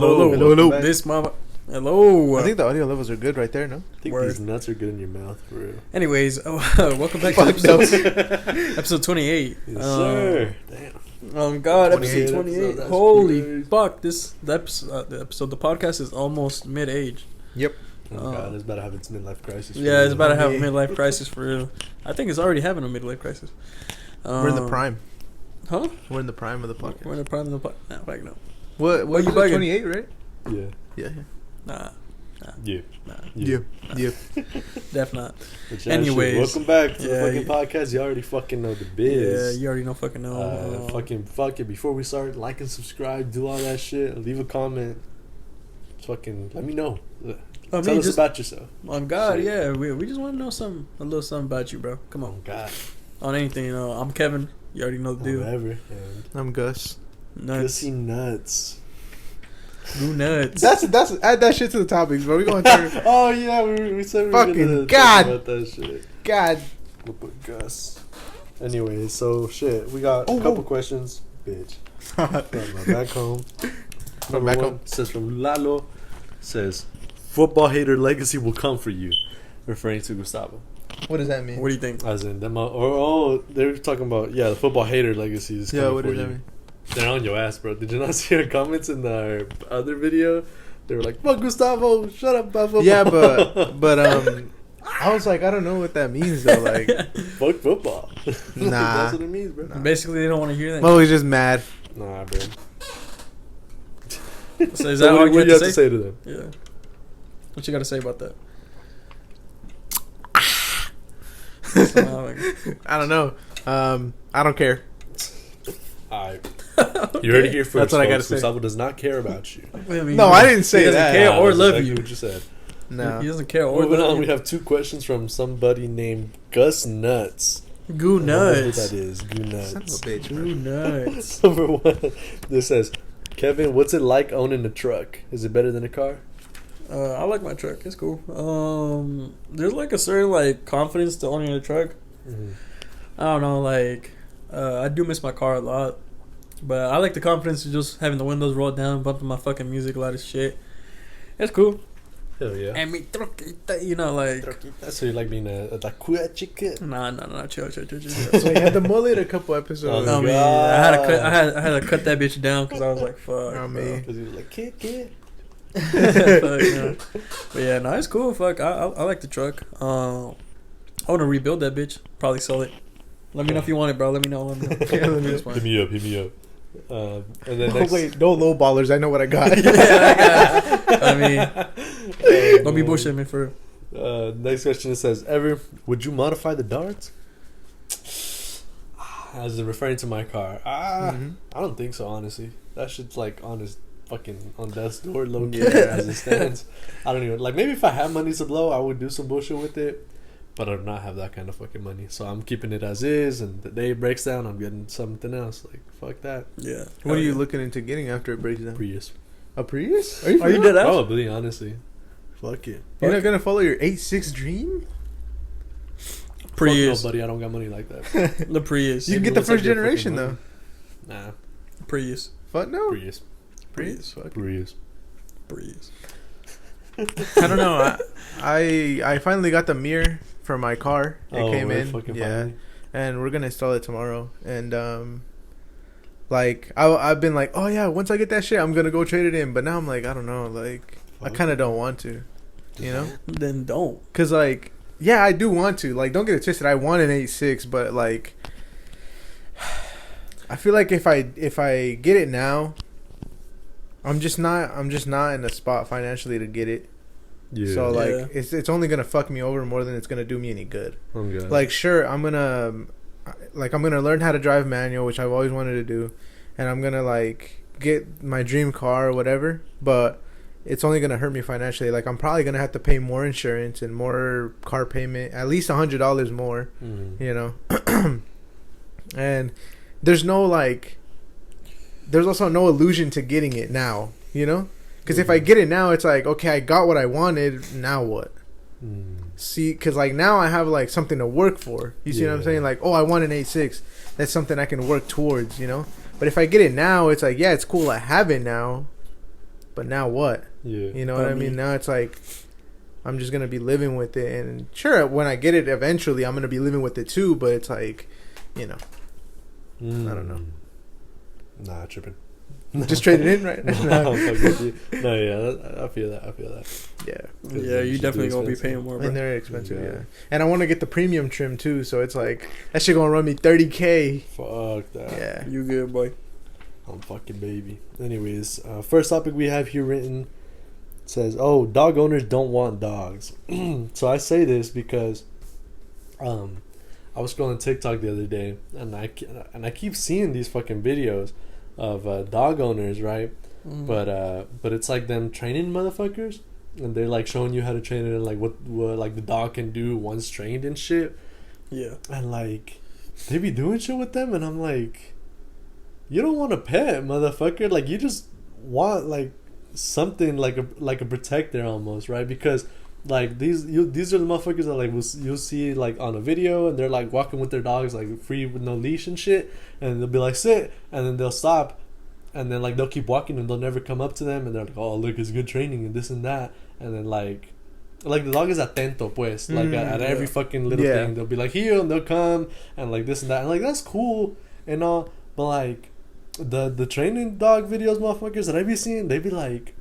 Hello. This mama. Hello. I think the audio levels are good right there, no? I think these nuts are good in your mouth, for real. Anyways, welcome back to episode 28. Yes, sir. Damn. Oh God, episode 28. Holy crazy. fuck! The episode, the podcast is almost mid-age. Yep. Oh God, it's about to have its midlife crisis. Yeah, it's about to have a midlife crisis for real. I think it's already having a midlife crisis. We're in the prime. Huh? We're in the prime of the podcast. We're in the prime of the podcast. Nah, fuck no. What you you bugging? 28, right? Yeah. Yeah. Nah. Yeah. Def not. But yeah, Anyways. shit, welcome back to the fucking podcast. You already fucking know the biz. Yeah, you already know fucking know. Fucking fuck it. Before we start, like and subscribe, do all that shit. Leave a comment. Fucking let me know. Tell us about yourself. On God, Shit. yeah. We just want to know a little something about you, bro. Come on. Oh God. On anything, you know. I'm Kevin. You already know the deal. Whatever. And I'm Gus. Nuts. Gussy nuts. Goo nuts. That's add that shit to the topics, bro. We going to Oh yeah, we said we were Fucking gonna God. talk about that shit. God. We'll put Gus. Anyway, so shit, we got a couple questions, bitch. From back home. From back home. Says from Lalo. Says football hater legacy will come for you, referring to Gustavo. What does that mean? What do you think? As in them, they're talking about the football hater legacy is coming Yeah, what for does you. that mean? They're on your ass, bro. Did you not see our comments in our other video? They were like, "Fuck Gustavo, shut up about football." Yeah, but I was like, I don't know what that means though. Like, fuck football. Nah. That's what it means, bro. Basically, they don't want to hear that. Mo was just mad. Nah, bro. So is that all what you you have to say? to them? Yeah. What you got to say about that? I don't know. I don't care. Alright. You heard it here first. That's what I gotta folks. say. Gustavo does not care about you. No, I didn't say he doesn't that. care or That's love exactly you. what you said. No. He doesn't care or Moving love on, you. we have two questions from somebody named Gus Nuts. Goo I don't know who nuts. that is. Goo Nuts. Son of a bitch, bro. Goo nuts. Number one, this says, Kevin, what's it like owning a truck? Is it better than a car? I like my truck. It's cool. There's like a certain like confidence to owning a truck. Mm-hmm. I don't know, like I do miss my car a lot, but I like the confidence of just having the windows rolled down, bumping my fucking music, a lot of shit. It's cool. Hell yeah. And me troquita, you know, like So you like being a tacuya chicken? nah, chill. So he had the mullet a couple episodes. Oh, I mean, I had to cut that bitch down because I was like, fuck. Oh, bro. man. Because he was like, kid. Fuck, no. But yeah, no, it's cool. Fuck, I like the truck. I want to rebuild that bitch. Probably sell it. Let me know if you want it, bro. Let me know. That's fine. Hit me up. And then Oh, next, wait, no low ballers. I know what I got. I mean, don't be bullshitting me for real. next question, it says, would you modify the darts? As in referring to my car. Mhm. I don't think so, honestly. That shit's like on his fucking on death's door, low key, Yeah. as it stands. I don't even like. Maybe if I had money to blow, I would do some bullshit with it. But I do not have that kind of fucking money, so I'm keeping it as is. And the day it breaks down, I'm getting something else. Like fuck that. Yeah. What are you looking into getting after it breaks down? Prius. A Prius? Are you, Are you for dead real? ass? Probably, honestly. Fuck it. You're not gonna follow your 8.6 dream? Prius. Fuck no, buddy. I don't got money like that. The Prius. You can get Maybe the once I first get generation fucking though. money. Nah. Prius. Fuck no. Prius. Prius. Fuck. Prius. Prius. I don't know. I finally got the mirror for my car. It came right, in. fucking Yeah. finally. And we're gonna install it tomorrow. And like I've been like, oh yeah, once I get that shit, I'm gonna go trade it in. But now I'm like, I don't know, like I kind of don't want to, you know? Then don't. Cause like, yeah, I do want to. Like, don't get it twisted. I want an 8.6, but like, I feel like if I get it now, I'm just not in a spot financially to get it. Yeah. So like, Yeah. it's only gonna fuck me over more than it's gonna do me any good. Oh, God. Like, sure, I'm gonna learn how to drive manual, which I've always wanted to do, and I'm gonna like get my dream car or whatever. But it's only gonna hurt me financially. Like, I'm probably gonna have to pay more insurance and more car payment, at least $100 more. Mm. You know, and there's also no illusion to getting it now. You know, because if I get it now, it's like, okay, I got what I wanted. Now what? Mm. See, because like now I have like something to work for. You see what I'm Yeah. saying? Like, oh, I want an 8.6. That's something I can work towards, you know? But if I get it now, it's like, yeah, it's cool I have it now, but now what? Yeah. You know what I mean? Now it's like I'm just gonna be living with it, and sure, when I get it eventually, I'm gonna be living with it too. But it's like, you know, I don't know. Nah, tripping. Just trade it in, right? No, yeah, I feel that. Yeah. Yeah, you definitely gonna be paying more, bro. And they're expensive, yeah. And I want to get the premium trim too, so it's like that shit gonna run me $30K. Fuck that. Yeah. You good, boy? I'm fucking baby. Anyways, first topic we have here written says, "Oh, dog owners don't want dogs." So I say this because, I was scrolling TikTok the other day, and I keep seeing these fucking videos of dog owners, right? But it's like them training motherfuckers, and they're like showing you how to train it and like what like the dog can do once trained and shit. Yeah. And like they be doing shit with them, and I'm like, you don't want a pet, motherfucker. Like you just want like something like a protector almost, right? Because like these are the motherfuckers that like you'll see like on a video, and they're like walking with their dogs like free with no leash and shit, and they'll be like sit, and then they'll stop, and then like they'll keep walking, and they'll never come up to them, and they're like, oh look, it's good training and this and that, and then like the dog is atento pues, like at every fucking little thing they'll be like heel, and they'll come and like this and that, and like that's cool and all, but like the training dog videos motherfuckers that I be seeing, they be like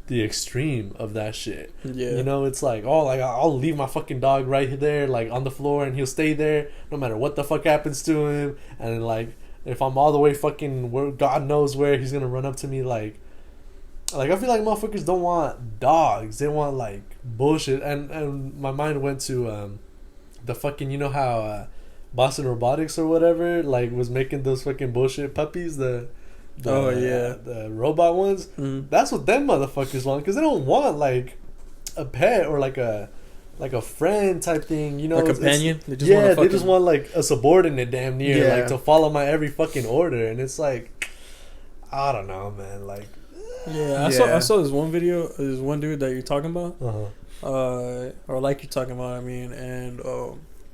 the extreme of that shit. Yeah. You know, it's like, oh, like I'll leave my fucking dog right there, like on the floor, and he'll stay there no matter what the fuck happens to him. And then, like, if I'm all the way fucking where God knows where, he's gonna run up to me like I feel like motherfuckers don't want dogs. They want like bullshit. And my mind went to the fucking, you know how Boston Robotics or whatever like was making those fucking bullshit puppies, the robot ones. That's what them motherfuckers want, because they don't want like a pet or like a friend type thing, you know, a companion. They just want like a subordinate, damn near, like to follow my every fucking order. And it's like, I don't know, man. Like, I saw this one video. This one dude that you're talking about, or like you're talking about. I mean, and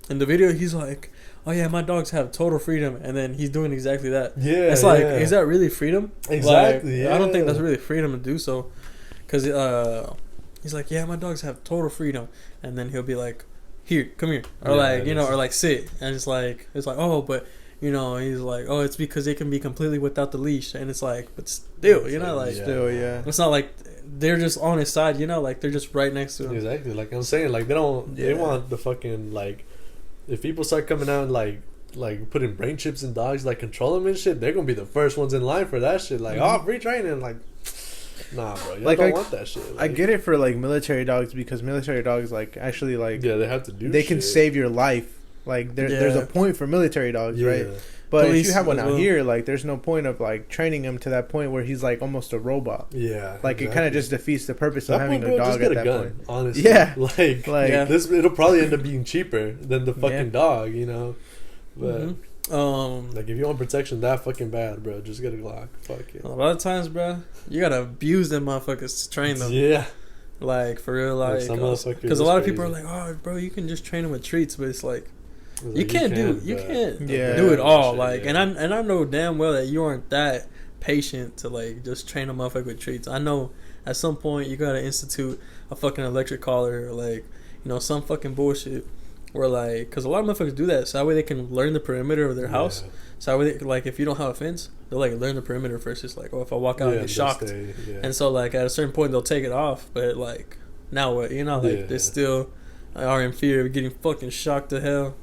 in the video he's like, oh yeah, my dogs have total freedom, and then he's doing exactly that. Yeah, it's like, is that really freedom? Exactly. Like, I don't think that's really freedom to do so, because he's like, yeah, my dogs have total freedom, and then he'll be like, here, come here, or like, you know, or like sit, and it's like, oh, but you know, he's like, oh, it's because they can be completely without the leash, and it's like, but still, you know, like, it's not like they're just on his side, you know, like they're just right next to him. Exactly, like I'm saying, like they want the fucking like. If people start coming out and like putting brain chips in dogs, like control them and shit, they're gonna be the first ones in line for that shit. Like, oh, free training, like, nah, bro, you like, don't want that shit. Like, I get it for like military dogs, because military dogs like actually like they have to do. They can save your life. Like there's a point for military dogs, right? But if you have one out here, like there's no point of like training him to that point where he's like almost a robot. Yeah, like it kind of just defeats the purpose of having a dog at that point. Honestly, like this, it'll probably end up being cheaper than the fucking dog, you know. But like if you want protection that fucking bad, bro, just get a Glock. Fuck it. A lot of times, bro, you gotta abuse them motherfuckers to train them. Yeah. Like for real, like because a lot of people are like, oh, bro, you can just train them with treats, but it's like. You can't do it all, like, and I know damn well that you aren't that patient to like just train a motherfucker with treats. I know at some point you gotta institute a fucking electric collar, or like, you know, some fucking bullshit where like, because a lot of motherfuckers do that so that way they can learn the perimeter of their house. So that way they, like, if you don't have a fence, they'll like learn the perimeter first. It's like, oh, if I walk out and get shocked, and so like at a certain point they'll take it off, but like now what, you know, like they still are in fear of getting fucking shocked to hell.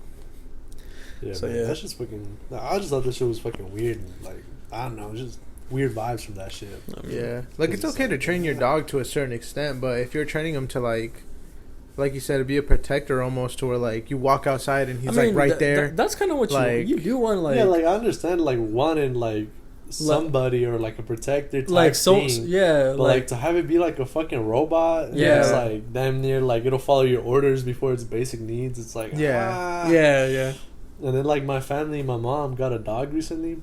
Yeah, so man, that's just fucking. I just thought this shit was fucking weird. And, like, I don't know, just weird vibes from that shit. I mean, like it's okay to train your dog to a certain extent, but if you're training him to like you said, to be a protector almost, to where like you walk outside and he's like right there. That's kind of what like, you do want, like. Yeah, like I understand like wanting like somebody or like a protector type like thing. But like to have it be like a fucking robot. It's like damn near like it'll follow your orders before its basic needs. It's like yeah. And then like my mom got a dog recently.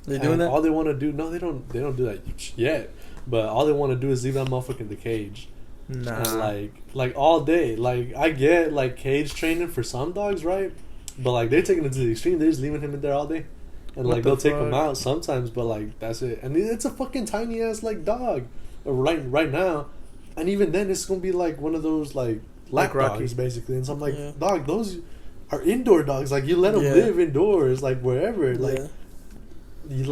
They doing that? All they want to do, no, they don't do that yet. But all they want to do is leave that motherfucker in the cage. Nah. And like all day. Like I get like cage training for some dogs, right? But like they're taking it to the extreme. They're just leaving him in there all day. And like they'll take him out sometimes, but like that's it. And it's a fucking tiny ass like dog. right now, and even then it's gonna be like one of those like lap dogs basically. And so I'm like, dog, those are indoor dogs. Like you let them live indoors, like wherever, like. You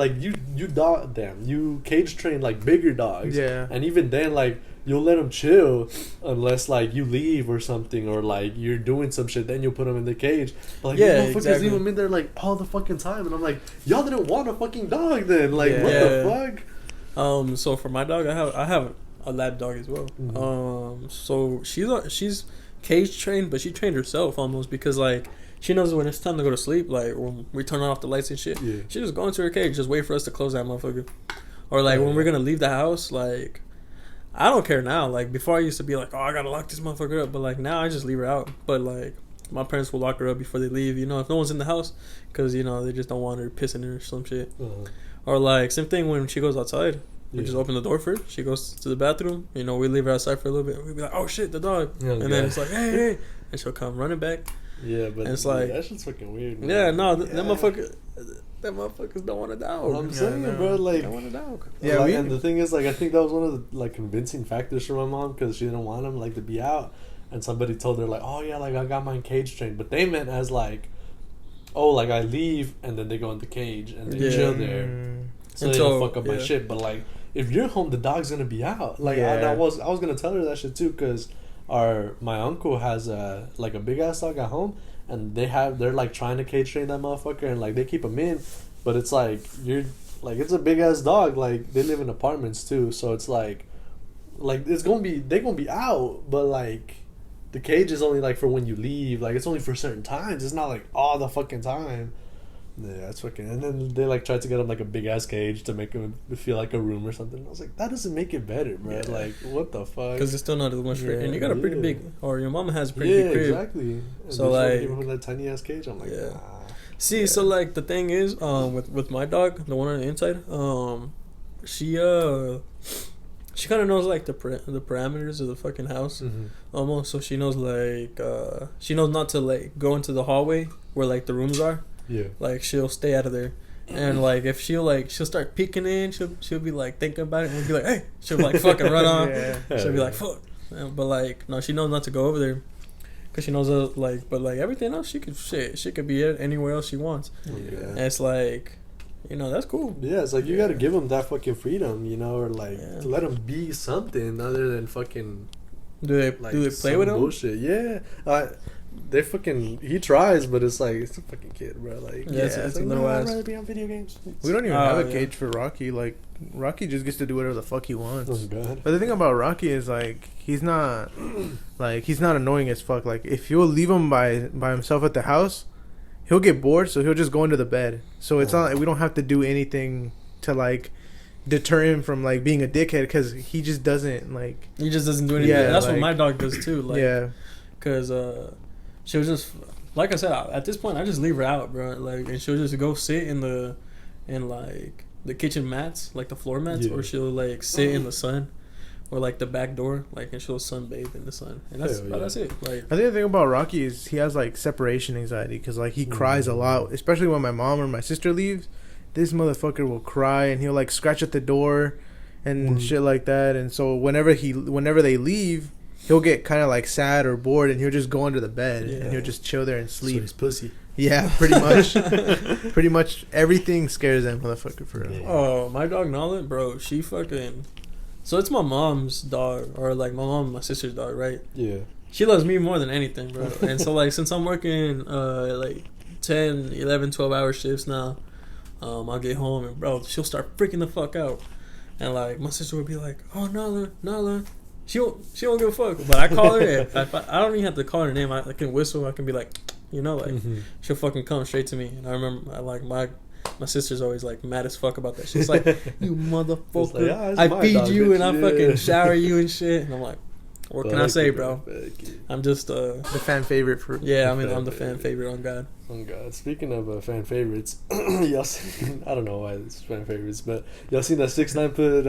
cage train like bigger dogs, and even then like you'll let them chill unless like you leave or something, or like you're doing some shit, then you'll put them in the cage. But, like, motherfuckers leave them in there like all the fucking time, and I'm like, y'all didn't want a fucking dog then, like what the fuck? So for my dog, I have a lab dog as well. So she's cage trained, but she trained herself almost, because like she knows when it's time to go to sleep, like when we turn off the lights and shit, she just go into her cage, just wait for us to close that motherfucker. Or like when we're gonna leave the house, like I don't care now. Like before I used to be like, oh, I gotta lock this motherfucker up, but like now I just leave her out. But like my parents will lock her up before they leave, you know, if no one's in the house, because you know they just don't want her pissing or some shit. Or like same thing when she goes outside. We just open the door for her. She goes to the bathroom. You know, we leave her outside for a little bit. We'd be like, oh shit, the dog. And then it's like, hey. And she'll come running back. Yeah, but it's like, that shit's fucking weird, man. Yeah, no, them motherfuckers don't want a dog. I'm saying, bro, like, don't want a dog. Yeah, like, and the thing is, like, I think that was one of the like convincing factors for my mom, because she didn't want him like to be out, and somebody told her like, oh yeah, like I got mine cage trained, but they meant as like, oh, like I leave and then they go in the cage and they chill there, so they don't fuck up my shit. But like, if you're home, the dog's gonna be out. Like, I was gonna tell her that shit too, because my uncle has a big ass dog at home, and they're like trying to cage train that motherfucker, and like they keep him in, but it's like it's a big ass dog. Like they live in apartments too, so it's like they're gonna be out, but like the cage is only like for when you leave. Like it's only for certain times. It's not like all the fucking time. Yeah, that's fucking. And then they like tried to get him like a big ass cage to make him feel like a room or something. I was like, that doesn't make it better, bro. Yeah. Like, what the fuck? Because it's still not as much. And you got a pretty big, or your mama has a pretty big crib. Exactly. And so like, even with that tiny ass cage, I'm like, nah. See, so like the thing is, with my dog, the one on the inside, she kind of knows like the parameters of the fucking house, almost. So she knows like she knows not to like go into the hallway where like the rooms are. Yeah. Like she'll stay out of there, and like if she'll start peeking in, she'll be like thinking about it and be like, hey, she'll like fucking run off. She'll be like, fuck. But like no, she knows not to go over there, cause she knows but like everything else she could be anywhere else she wants. Yeah. And it's like, you know, that's cool. Yeah, it's like you gotta give them that fucking freedom, you know, or like to let them be something other than fucking. Do they play with him? Bullshit. Yeah. They fucking. He tries, but it's like it's a fucking kid, bro. Like it's like, a little ass. I'd rather be on video games. We don't even have a cage for Rocky. Like Rocky just gets to do whatever the fuck he wants. Oh god. But the thing about Rocky is like he's not annoying as fuck. Like if you'll leave him by himself at the house, he'll get bored, so he'll just go into the bed. So it's not like we don't have to do anything to like deter him from like being a dickhead, because he just doesn't like. He just doesn't do anything. Yeah, that's like, what my dog does too. Like, because she'll just, like I said, at this point I just leave her out, bro. Like, and she'll just go sit in like the kitchen mats, like the floor mats, or she'll like sit in the sun, or like the back door, like, and she'll sunbathe in the sun, and that's it. Like, I think the thing about Rocky is he has like separation anxiety, because like he cries a lot, especially when my mom or my sister leaves. This motherfucker will cry, and he'll like scratch at the door and shit like that. And so whenever they leave, he'll get kind of like sad or bored, and he'll just go under the bed and he'll just chill there and sleep. So he's pussy. Yeah, pretty much. Pretty much everything scares that motherfucker for real. Oh, my dog Nala, bro, she fucking. So it's my mom's dog, or like my mom and my sister's dog, right? Yeah. She loves me more than anything, bro. And so like since I'm working like 10, 11, 12-hour shifts now, I'll get home and bro, she'll start freaking the fuck out, and like my sister would be like, "Oh Nala," she won't give a fuck. But I call her. I don't even have to call her name. I can whistle. I can be like, you know, like she'll fucking come straight to me. And I remember, like my sister's always like mad as fuck about that. She's like, "You motherfucker! Like, I feed you and I fucking shower you and shit." And I'm like, what can I say, bro? I'm just the fan favorite for. Yeah, I mean, I'm the fan favorite on God. Oh God! Speaking of fan favorites, y'all seen, I don't know why it's fan favorites, but y'all seen that 6ix9ine put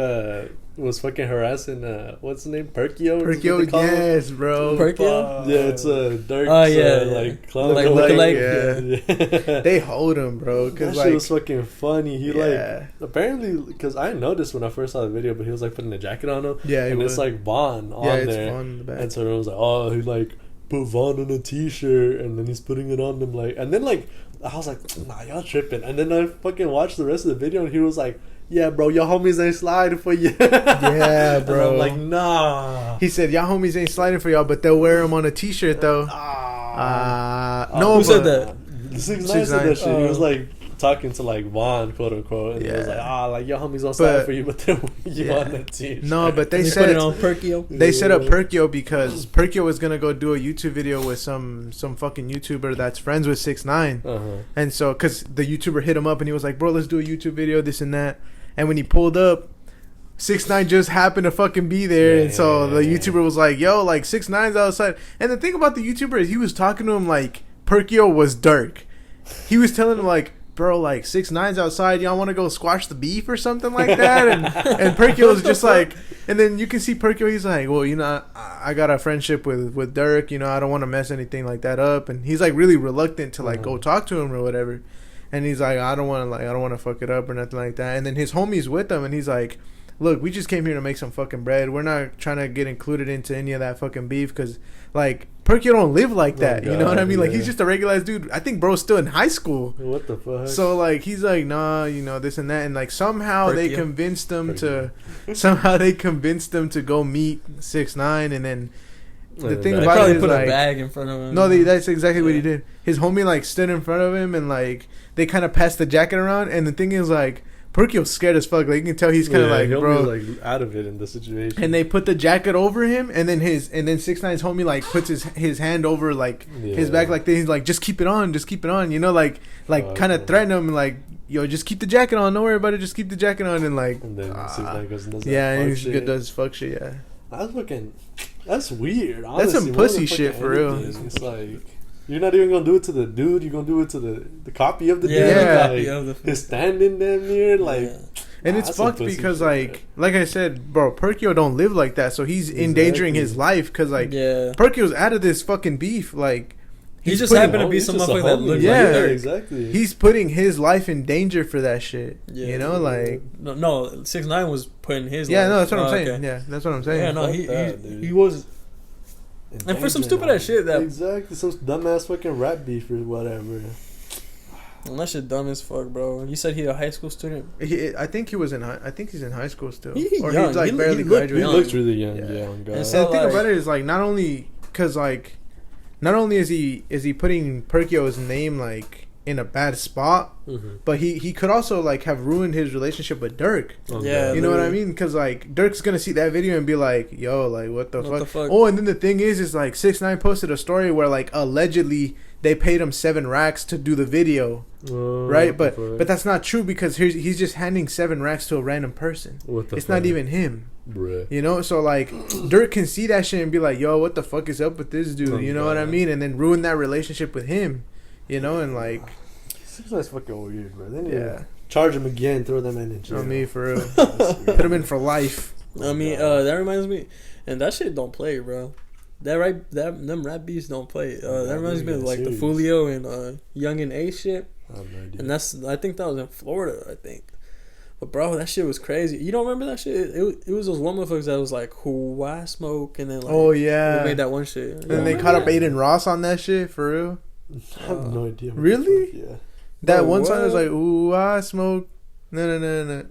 was fucking harassing what's the name, Perkio? Yes, bro. Perkio? Yeah, it's Dirk's like clown yeah. They hold him, bro. That shit was fucking funny. He like apparently because I noticed when I first saw the video, but he was like putting a jacket on him. Yeah, and it's like Vaughn on there. It's Vaughn in the back. And so everyone was like, oh, he like put Vaughn on a t-shirt and then he's putting it on them like, and then like I was like, nah, y'all tripping. And then I fucking watched the rest of the video and he was like, yeah, bro, y'all homies ain't sliding for you. Yeah, bro. And I'm like, nah. He said, y'all homies ain't sliding for y'all, but they'll wear them on a t-shirt though. No, who said that? 6ix9ine said that shit. He was like talking to like Vaughn, quote unquote, and he was like, like your homies don't slide for you, but they're you on the t-shirt. No, but they put it on Perkio. They set up Perkio because Perkio was gonna go do a YouTube video with some fucking YouTuber that's friends with 6ix9ine, and so because the YouTuber hit him up and he was like, bro, let's do a YouTube video, this and that, and when he pulled up, 6ix9ine just happened to fucking be there, and so the YouTuber was like, yo, like 6ix9ine's outside, and the thing about the YouTuber is he was talking to him like Perkio was Dirk. He was telling him like, bro, like 6ix9ine's outside, y'all want to go squash the beef or something like that, and Perkio was just like, and then you can see Perkio, he's like, well, you know, I got a friendship with Dirk, you know, I don't want to mess anything like that up, and he's like really reluctant to like go talk to him or whatever, and he's like, I don't want to fuck it up or nothing like that, and then his homie's with him, and he's like, look, we just came here to make some fucking bread. We're not trying to get included into any of that fucking beef because, like, Perkio don't live like that. You know what I mean? Like, he's just a regular dude. I think bro's still in high school. What the fuck? So, like, he's like, nah, you know, this and that. And, like, somehow they convinced him to go meet 6ix9ine. And then the thing about it is, put like, a bag in front of him. No, that's exactly what he did. His homie, like, stood in front of him and, like, they kind of passed the jacket around. And the thing is, like, Perkio's scared as fuck. Like, you can tell he's kind of like, bro, like out of it in the situation. And they put the jacket over him, and then 6ix9ine's homie like puts his hand over like his back, like this. He's like, just keep it on, you know, like kind of threaten him, like, yo, just keep the jacket on, don't worry about it, just keep the jacket on, and like, and then 6ix9ine goes and does and he does fuck shit, That's weird. Honestly. That's some pussy shit for real. It's like, you're not even gonna do it to the dude. You're gonna do it to the copy of the dude. Like, his standing damn near, like. And it's fucked because, like I said, bro, Perkio don't live like that, so he's endangering his life because, like, Perkio's out of this fucking beef. Like, he just happened to be some motherfucker that looked like Dirk. Exactly. He's putting his life in danger for that shit. Yeah, you know, like no, 6ix9ine was putting his. Yeah, no, that's what I'm saying. Okay. Yeah, that's what I'm saying. Yeah, no, he was. And for some stupid ass shit that some dumbass fucking rap beef or whatever. And that shit dumb as fuck, bro. You said he's a high school student. I think he's in high school still. He's or young. He's like barely graduated. He looks really young. Yeah. And the thing about it is, like, not only is he putting Perkio's name like in a bad spot, but he could also like have ruined his relationship with Dirk. You know what I mean? Because like Dirk's gonna see that video and be like, yo, like what the fuck? Oh, and then the thing is like 6ix9ine posted a story where like allegedly they paid him 7 racks to do the video, right? But that's not true because he's just handing 7 racks to a random person. It's not even him. Bruh. You know, so like Dirk can see that shit and be like, yo, what the fuck is up with this dude? You know what I mean? And then ruin that relationship with him. You know, and like, 6ix9ine's fucking weird, bro. They need to charge him again, throw them in jail. On me, for real. Put him in for life. I mean, that reminds me, and that shit don't play, bro. Them rap beats don't play. That reminds me of like the Fulio and Young and A shit. I have no idea. And I think that was in Florida, I think. But bro, that shit was crazy. You don't remember that shit? It was those one motherfuckers that was like, who I smoke, and then like, they made that one shit. And then they caught up Aiden Ross on that shit, for real. I have no idea. Really? Yeah. That one song was like, ooh, I smoke. No.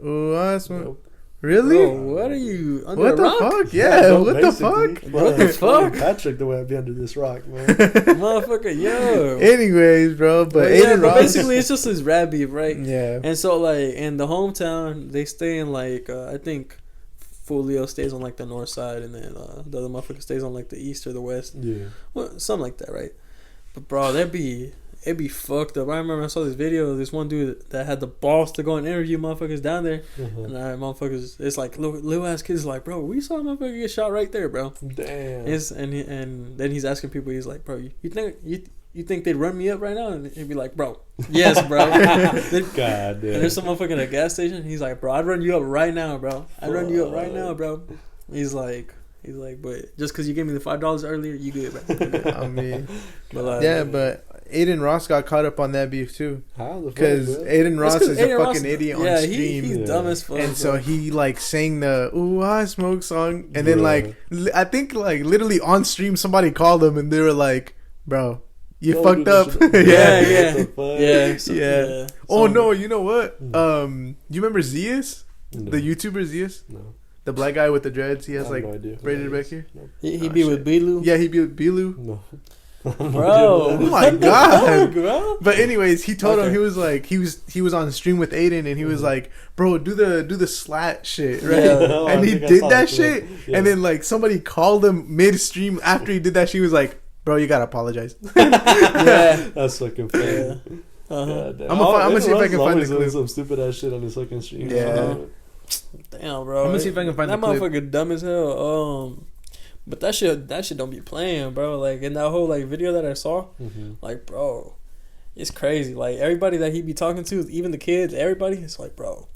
Ooh, I smoke. Nope. Really? Bro, what are you under what a rock? The fuck? Yeah, what the fuck? What the fuck? Patrick, the way I be under this rock, man. Motherfucker, yo. Anyways, bro, but Aiden Ross. Basically, it's just his rap beef, right? Yeah. And so, like, in the hometown, they stay in, like, I think Fulio stays on, like, the north side, and then the other motherfucker stays on, like, the east or the west. Yeah. Well, something like that, right? But, bro, it'd be fucked up. I remember I saw this video of this one dude that had the balls to go and interview motherfuckers down there. And motherfuckers, it's like little ass kids like, bro, we saw a motherfucker get shot right there, bro. Damn. And then he's asking people, he's like, bro, you You think they'd run me up right now? And he'd be like, bro, yes, bro. God damn. And there's some motherfucker at a gas station. He's like, bro, I'd run you up right now, bro. I'd run you up right now, bro. He's like, but just because you gave me the $5 earlier, you good, bro. I mean, but Aiden Ross got caught up on that beef too. How the fuck? Because Aiden Ross is a fucking idiot on stream. He's dumb as fuck. And so he like sang the "Ooh I Smoke" song, and then like I think like literally on stream somebody called him and they were like, "Bro, you fucked up." Yeah. Oh no, you know what? You remember Zeus, the YouTuber Zeus? No. The black guy with the dreads. He has like no idea braided back here. No. He be with Bilu. Yeah, he be with Bilu. No. Bro, oh my god, bro. But anyways, he told him he was like he was on stream with Aiden and he was like, bro, do the slat shit, right? Yeah. And he did that shit, and then like somebody called him midstream after he did that. She was like, bro, you gotta apologize. Yeah, that's fucking funny. Yeah. I'm gonna see if I can find the clip. Some stupid ass shit on his fucking stream. Yeah. Damn, bro. I'm gonna see if I can find that the clip. motherfucker dumb as hell. But that shit don't be playing, bro. Like in that whole like video that I saw, like bro, it's crazy. Like everybody that he be talking to, even the kids, everybody, it's like, bro.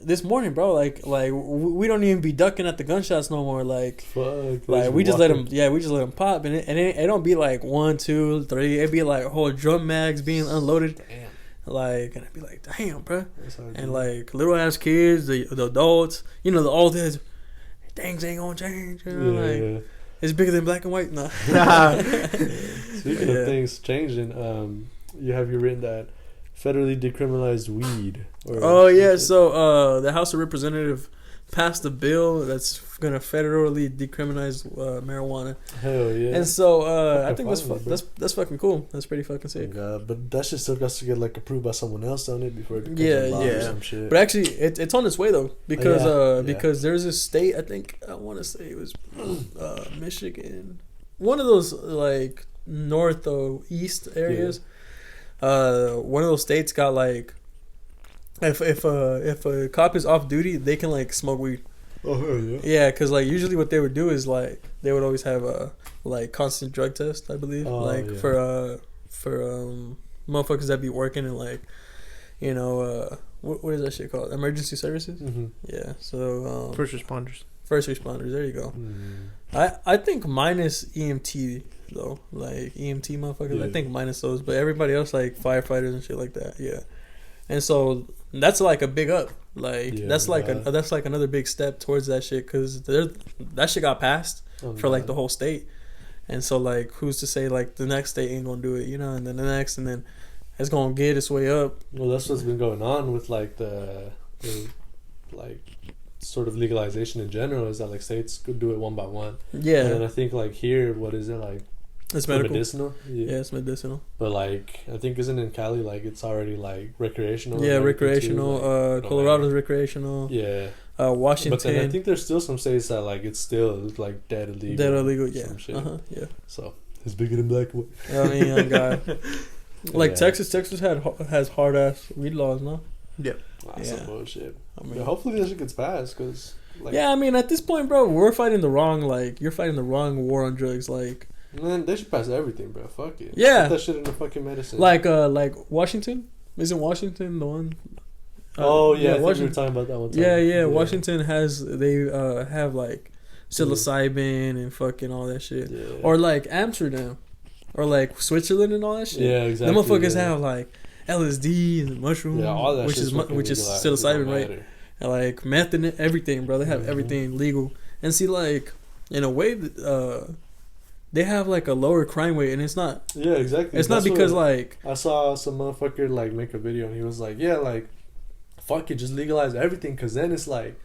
This morning, bro, like we don't even be ducking at the gunshots no more. Like, fuck, like we just let them, we just let them pop, and it don't be like 1, 2, 3. It be like whole drum mags being unloaded. Damn. Like, and I'd be like, damn, bro. And like little ass kids, the adults, the old heads. Things ain't gonna change. It's bigger than black and white. Nah. Speaking of things changing, you written that federally decriminalized weed. So the House of Representatives passed a bill that's gonna federally decriminalize marijuana. Hell yeah! And so I think that's fucking cool. That's pretty fucking sick. But that shit still got to get like approved by someone else on it before it becomes law or some shit. But actually, it's on its way though because there's a state, I think I want to say it was Michigan, one of those like north or east areas. One of those states got like. If a cop is off duty, they can like smoke weed. Oh hell yeah! Yeah, because like usually what they would do is like they would always have a like constant drug test, I believe, for motherfuckers that be working in like, what is that shit called? Emergency services. Mm-hmm. Yeah, so first responders. There you go. I think minus EMT though, like EMT motherfuckers. Yeah. I think minus those, but everybody else like firefighters and shit like that. Yeah. And so that's like a big up, like that's like another big step towards that shit, because that shit got passed for like the whole state, and so like who's to say like the next state ain't gonna do it, and then the next, and then it's gonna get its way up. Well, that's what's been going on with like the like sort of legalization in general, is that like states could do it one by one. Yeah, and I think like here, what is it like? It's medicinal. Yeah, it's medicinal. But like, I think isn't in Cali like it's already like recreational. Yeah, recreational. Like, Colorado's recreational. Yeah. Washington. But then I think there's still some states that like it's still like dead illegal. Dead illegal. Yeah. Yeah. So it's bigger than black and white. I mean, God. Like Texas has hard ass weed laws, no? Yep. That's some bullshit. I mean, hopefully this shit gets passed, because. Like, I mean, at this point, bro, you're fighting the wrong war on drugs, like. Man, they should pass everything, bro. Fuck it. Yeah. Put that shit in the fucking medicine. Like Washington? Isn't Washington the one? I think we were talking about that one time. Yeah. Washington have like psilocybin and fucking all that shit. Yeah. Or like Amsterdam. Or like Switzerland and all that shit. Yeah, exactly. Them motherfuckers have like LSD and mushrooms. Yeah, all that which is psilocybin, right? And like meth and everything, bro. They have everything legal. And see, like, in a way that they have like a lower crime rate, and it's not. Yeah, exactly. It's not because like I saw some motherfucker like make a video, and he was like, "Yeah, like, fuck it, just legalize everything, because then it's like,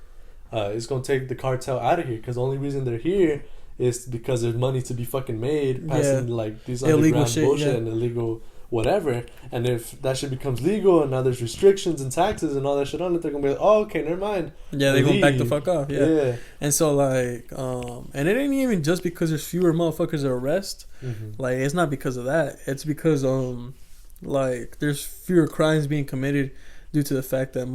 it's gonna take the cartel out of here, because the only reason they're here is because there's money to be fucking made passing like these illegal shit, bullshit and illegal whatever. And if that shit becomes legal and now there's restrictions and taxes and all that shit on it, they're gonna be like, oh, okay, never mind. Yeah, they're gonna back the fuck off. Yeah. And so like, and it ain't even just because there's fewer motherfuckers to arrest. Like, it's not because of that. It's because like there's fewer crimes being committed due to the fact that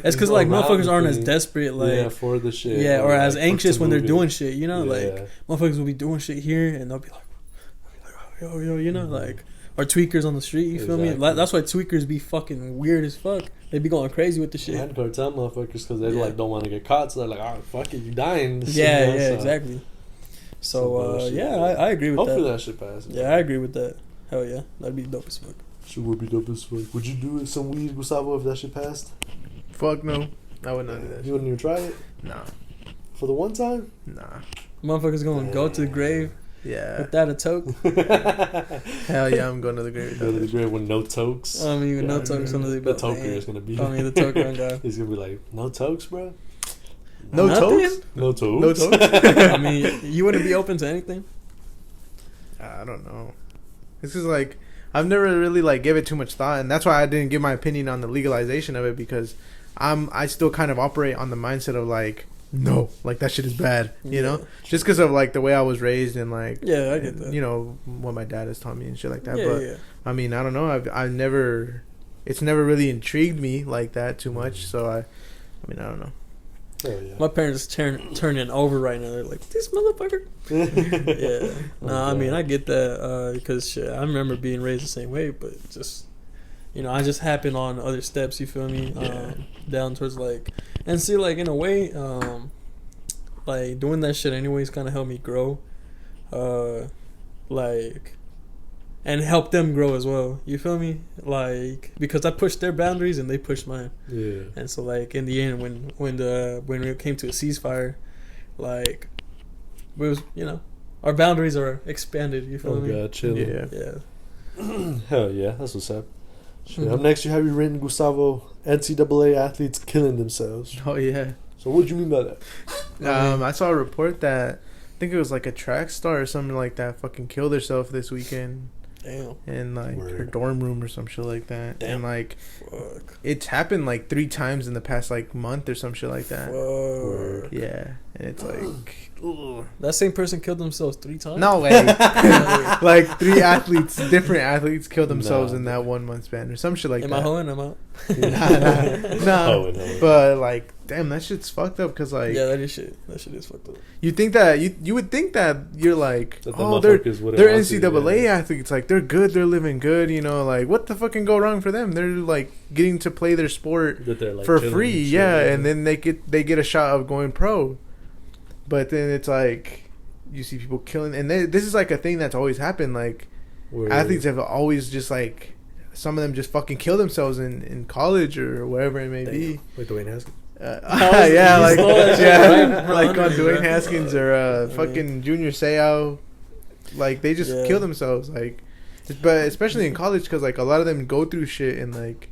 it's because like motherfuckers aren't as desperate like for the shit or as anxious when they're doing shit, like motherfuckers will be doing shit here and they'll be like yo, you know, like, or tweakers on the street. You feel me? That's why tweakers be fucking weird as fuck. They be going crazy with the shit. And cartel motherfuckers, because they like don't want to get caught, so they're like, oh fuck it, you dying. Yeah, exactly. So I agree with that. Hopefully that shit passes. Yeah, I agree with that. Hell yeah, that'd be dope as fuck. Shit would be dope as fuck. Would you do some weed, Gustavo, if that shit passed? Fuck no, I would not do that. You wouldn't even try it? Nah. For the one time? Nah. Motherfuckers gonna go to the grave. Yeah. Without a toke. Hell yeah, I'm going to the grave. Go to the grave with no tokes. I mean, with no tokes under the belt. The toker is gonna be. I mean, the toker guy. He's gonna be like, no tokes, bro. No tokes? No tokes. No tokes. I mean, you wouldn't be open to anything. I don't know. This is like, I've never really like give it too much thought, and that's why I didn't give my opinion on the legalization of it, because I still kind of operate on the mindset of like, no, like that shit is bad, you know, just because of like the way I was raised and like, yeah, I get that, you know, what my dad has taught me and shit like that. Yeah, but yeah. I mean, I don't know, I've never, it's never really intrigued me like that too much. So I mean, I don't know. Oh, yeah. My parents turning over right now. They're like, this motherfucker. Yeah. No, I mean, I get that because shit, I remember being raised the same way, but just, you know, I just happened on other steps. You feel me? Down towards like, and see, like in a way, like doing that shit anyways kind of helped me grow, like, and help them grow as well. You feel me? Like, because I pushed their boundaries and they pushed mine. Yeah. And so like in the end, when it came to a ceasefire, like, it was, you know, our boundaries are expanded. You feel me? God, chill. Yeah. Hell yeah, that's what's up. Up next, you have you written, Gustavo, NCAA athletes killing themselves. Oh yeah. So what do you mean by that? I saw a report that I think it was like a track star or something like that fucking killed herself this weekend. Damn. In like her dorm room or some shit like that. Damn. And like, fuck. It's happened like 3 times in the past like month or some shit like that. Fuck. Yeah, and it's like, ugh. That same person killed themselves 3 times. No way. Like 3 athletes, different athletes, killed themselves in that 1 month span or some shit like Am that. I hoeing? I'm out. Nah. But like, damn, that shit's fucked up because like, yeah, that is shit. That shit is fucked up. You think that you would think that you're like, that they're NCAA athletes, like they're good, they're living good, you know, like what the fuck can go wrong for them? They're like getting to play their sport like for free, and then they get a shot of going pro. But then it's like you see people killing, and this is like a thing that's always happened. Like athletes have always just like, some of them just fucking kill themselves in college or wherever it may be. Like Dwayne Haskins. Yeah, like on Dwayne Haskins or fucking Junior Seau, like they just kill themselves, like, but especially in college because like a lot of them go through shit and like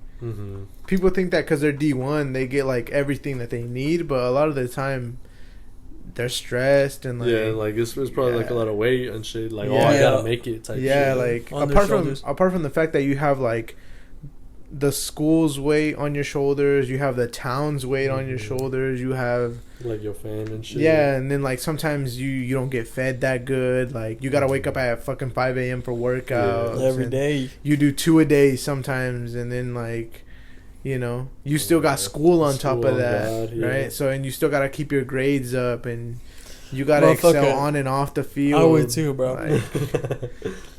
people think that because they're D1 they get like everything that they need, but a lot of the time they're stressed and like like it's probably like a lot of weight and shit, like I gotta make it type shit. Like apart from the fact that you have like the school's weight on your shoulders, you have the town's weight on your shoulders, you have like your fam and shit. And then like sometimes you don't get fed that good, like you gotta wake up at fucking 5 a.m. for workouts every day. You do 2 a day sometimes, and then like, you know, you still got school on top of that, right? So, and you still gotta keep your grades up, and you gotta excel on and off the field. I would too, bro. Like,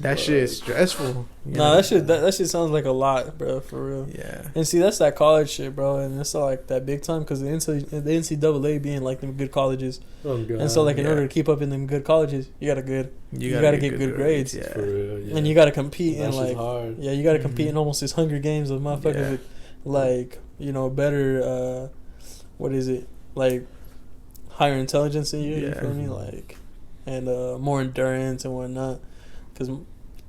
that shit is stressful. Nah, that shit sounds like a lot, bro, for real. Yeah. And see, that's that college shit, bro, and it's like that big time because the NCAA being like them good colleges. Oh God. And so like in order to keep up in them good colleges, you gotta get good grades. Yeah. For real, and you gotta compete in like hard. you gotta compete in almost this Hunger Games of motherfuckers with like, you know, better what is it, like higher intelligence than you feel me, like, and more endurance and whatnot, because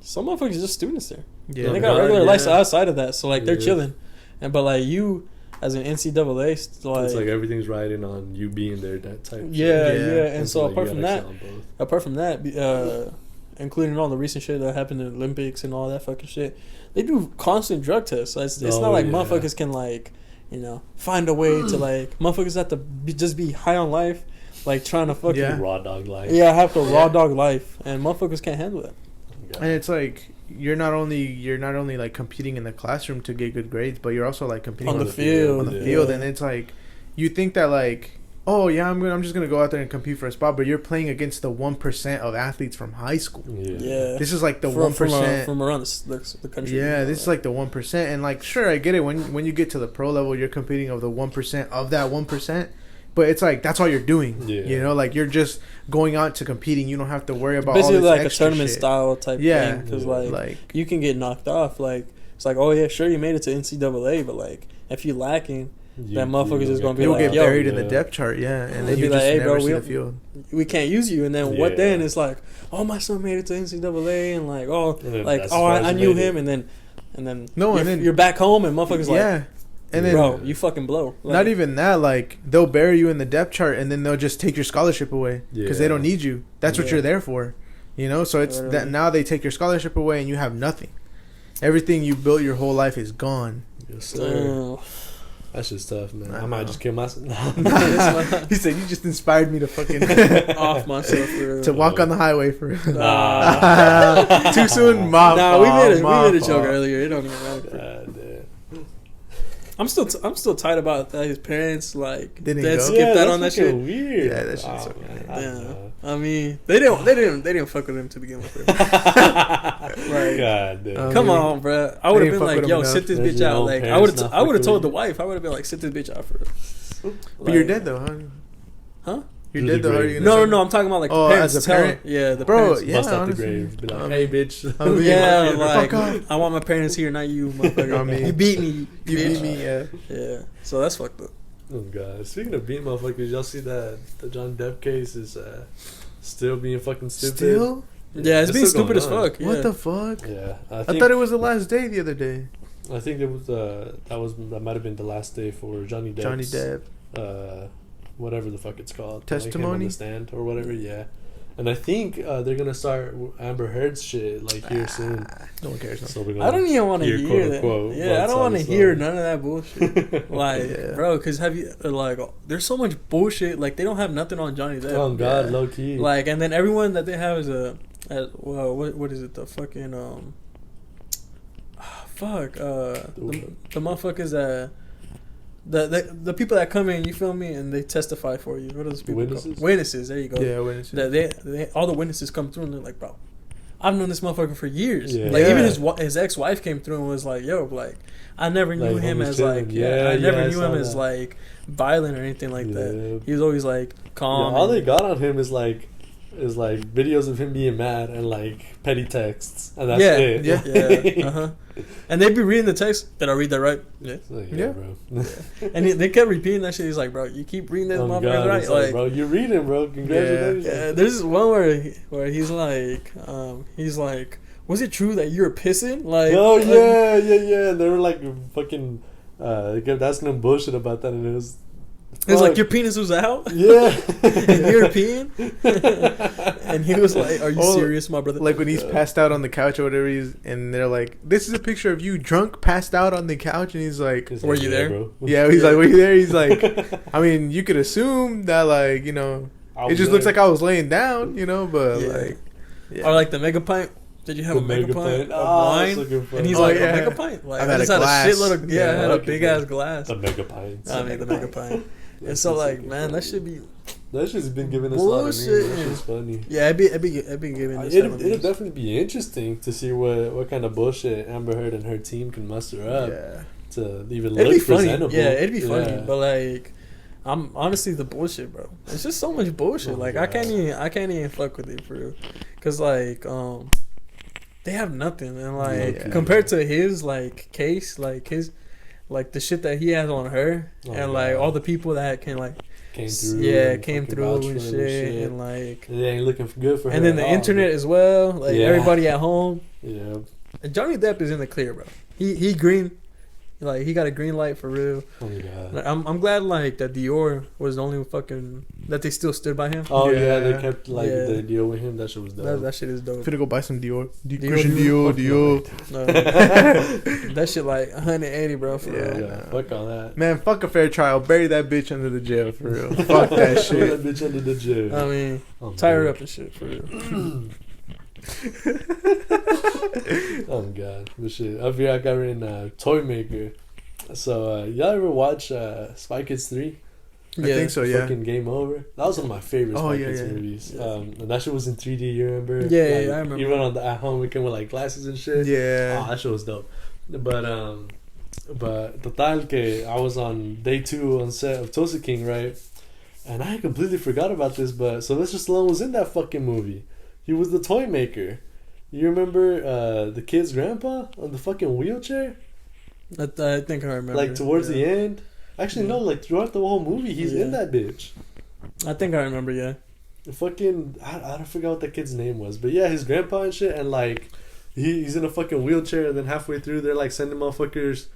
some motherfuckers are just students there. Yeah, they got regular life outside of that, so like they're chilling, but like you as an NCAA, like it's like everything's riding on you being there, that type. And so apart from that, including all the recent shit that happened in the Olympics and all that fucking shit, they do constant drug tests. So it's not like motherfuckers can like, you know, find a way to like, motherfuckers have to just be high on life, like trying to fucking raw dog life. Yeah, have to raw dog life, and motherfuckers can't handle that. And it's like you're not only like competing in the classroom to get good grades, but you're also like competing on the field. And it's like you think that like oh yeah, I'm just gonna go out there and compete for a spot, but you're playing against the 1% of athletes from high school. Yeah. This is like the 1% from around the country. Yeah, this is like the 1%, and like sure, I get it. When you get to the pro level, you're competing of the 1% of that 1%. But it's like that's all you're doing. Yeah. You know, like you're just going out to competing. You don't have to worry about basically all this like extra a tournament shit. style type thing. Because like you can get knocked off. Like it's like, oh yeah, sure you made it to NCAA, but like if you're lacking, that motherfucker's just gonna be like, you'll get buried in the depth chart. Yeah, and then you be like, just hey never bro, see the field. We can't use you. And then what? Then it's like, oh my son made it to NCAA, and like I knew him, and then you're back home, and motherfuckers like. And then, bro, you fucking blow. Like, not even that. Like they'll bury you in the depth chart, and then they'll just take your scholarship away because they don't need you. That's what you're there for, you know. So it's that now they take your scholarship away, and you have nothing. Everything you built your whole life is gone. Yes, sir. That's just tough, man. I might just kill myself. He said, "You just inspired me to fucking off myself to walk on the highway for too soon." Nah, we made a joke earlier. It don't even matter. I'm still tight about that. His parents like didn't skip that on that shit. Weird. Yeah, that shit's so weird. Yeah, I mean they didn't fuck with him to begin with. Like, God damn. Come on, bro. I would have been like, yo, sit this bitch out. Like I would have told the wife. I would have been like, sit this bitch out for it. But you're dead though, huh? You're dead though. How are you no. I'm talking about like the parents. As a parent? Yeah, the bro. parents. Yeah, bust out the grave. Be like, hey, bitch. I mean, yeah, like I want my parents here, not you, motherfucker. I mean, you beat me. You beat me. Yeah. So that's fucked up. Oh god. Speaking of beating motherfuckers, y'all see that the John Depp case is still being fucking stupid. Still? Yeah, it's being stupid as fuck. What the fuck? Yeah, I thought it was the last day the other day. I think it was that might have been the last day for Johnny Depp. Whatever the fuck it's called. Testimony? Like him on the stand or whatever, yeah. And I think they're gonna start Amber Heard's shit like here soon. No one cares. So I don't even want to hear that. Yeah, I don't want to hear none of that bullshit. Like, bro, because have you like? There's so much bullshit. Like they don't have nothing on Johnny Depp. Oh God, low key. Like, and then everyone that they have is what is it? The fucking the motherfuckers that. The people that come in, you feel me, and they testify for you. What are those people called? Witnesses. There you go. Yeah, witnesses. They all the witnesses come through and they're like, bro, I've known this motherfucker for years. Yeah. Like even his ex-wife came through and was like, yo, like I never knew him as like I never knew him as like violent or anything like that. He was always like calm. All they got on him is like videos of him being mad and like petty texts, and that's it. Yeah. And they'd be reading the text. Did I read that right? Yeah. Like, yeah, bro. And they kept repeating that shit. He's like, bro, you keep reading this motherfucker right. Like, bro, you're reading, bro. Congratulations. Yeah. There's this one where he's like, was it true that you were pissing? Like, oh yeah. They were like fucking asking him bullshit about that, and it was. It's like your penis was out. Yeah, and you're peeing. And he was like, "Are you serious, my brother?" Like when he's passed out on the couch or whatever, and they're like, "This is a picture of you drunk, passed out on the couch," and he's like, "Were you there?" Bro? Yeah, he's like, "Were you there?" He's like, "I mean, you could assume that, like, you know, it just looks like I was laying down, you know, but like, or like the mega pint." Did you have a mega pint of wine? And he's like, a mega pint? Like, I just had a shitload of, I had a big ass glass. The mega pint. I mean, the mega pint. And so, like, man, that should be. That shit's been giving us a lot of news. That shit's funny. Yeah, it'd be giving us. It'd definitely be interesting to see what kind of bullshit Amber Heard and her team can muster up. Yeah. To even look presentable. Yeah, it'd be funny. But like, I'm honestly the bullshit, bro. It's just so much bullshit. Oh, like, God. I can't even fuck with it for real. Cause like, they have nothing, and like compared to his like case, like his. Like the shit that he has on her, and like all the people that can like came through and shit, and like it ain't looking good for her. And then the internet as well, like everybody at home. Yeah. And Johnny Depp is in the clear, bro. He green, like he got a green light for real. Oh my God. Like, I'm glad like that Dior was the only fucking that they still stood by him. Oh yeah, they kept like the deal with him. That shit was dope. That shit is dope. Finna go buy some Dior. Dior. No. That shit like 180, bro. For real. Yeah. Fuck all that. Man, fuck a fair trial. Bury that bitch under the jail for real. Fuck that shit. Bury that bitch under the jail. I mean, tie her up and shit for real. Oh my God, but shit. Up here I got in Toy Maker. So y'all ever watch Spy Kids 3? I think so. Yeah. Fucking Game Over. That was one of my favorite Spy Kids movies. Yeah. And that shit was in 3D. You remember? Yeah, like, I remember. Even on the at home, we came with like glasses and shit. Yeah. Oh, that shit was dope. But total que I was on day 2 on set of Tulsa King, right? And I completely forgot about this, but Sylvester Stallone was in that fucking movie. He was the toy maker. You remember the kid's grandpa on the fucking wheelchair? I think I remember. Like towards the end. Actually, no. Like throughout the whole movie, he's in that bitch. I think I remember. Yeah. The fucking I don't forget what that kid's name was, but yeah, his grandpa and shit, and like he's in a fucking wheelchair, and then halfway through they're like sending motherfuckers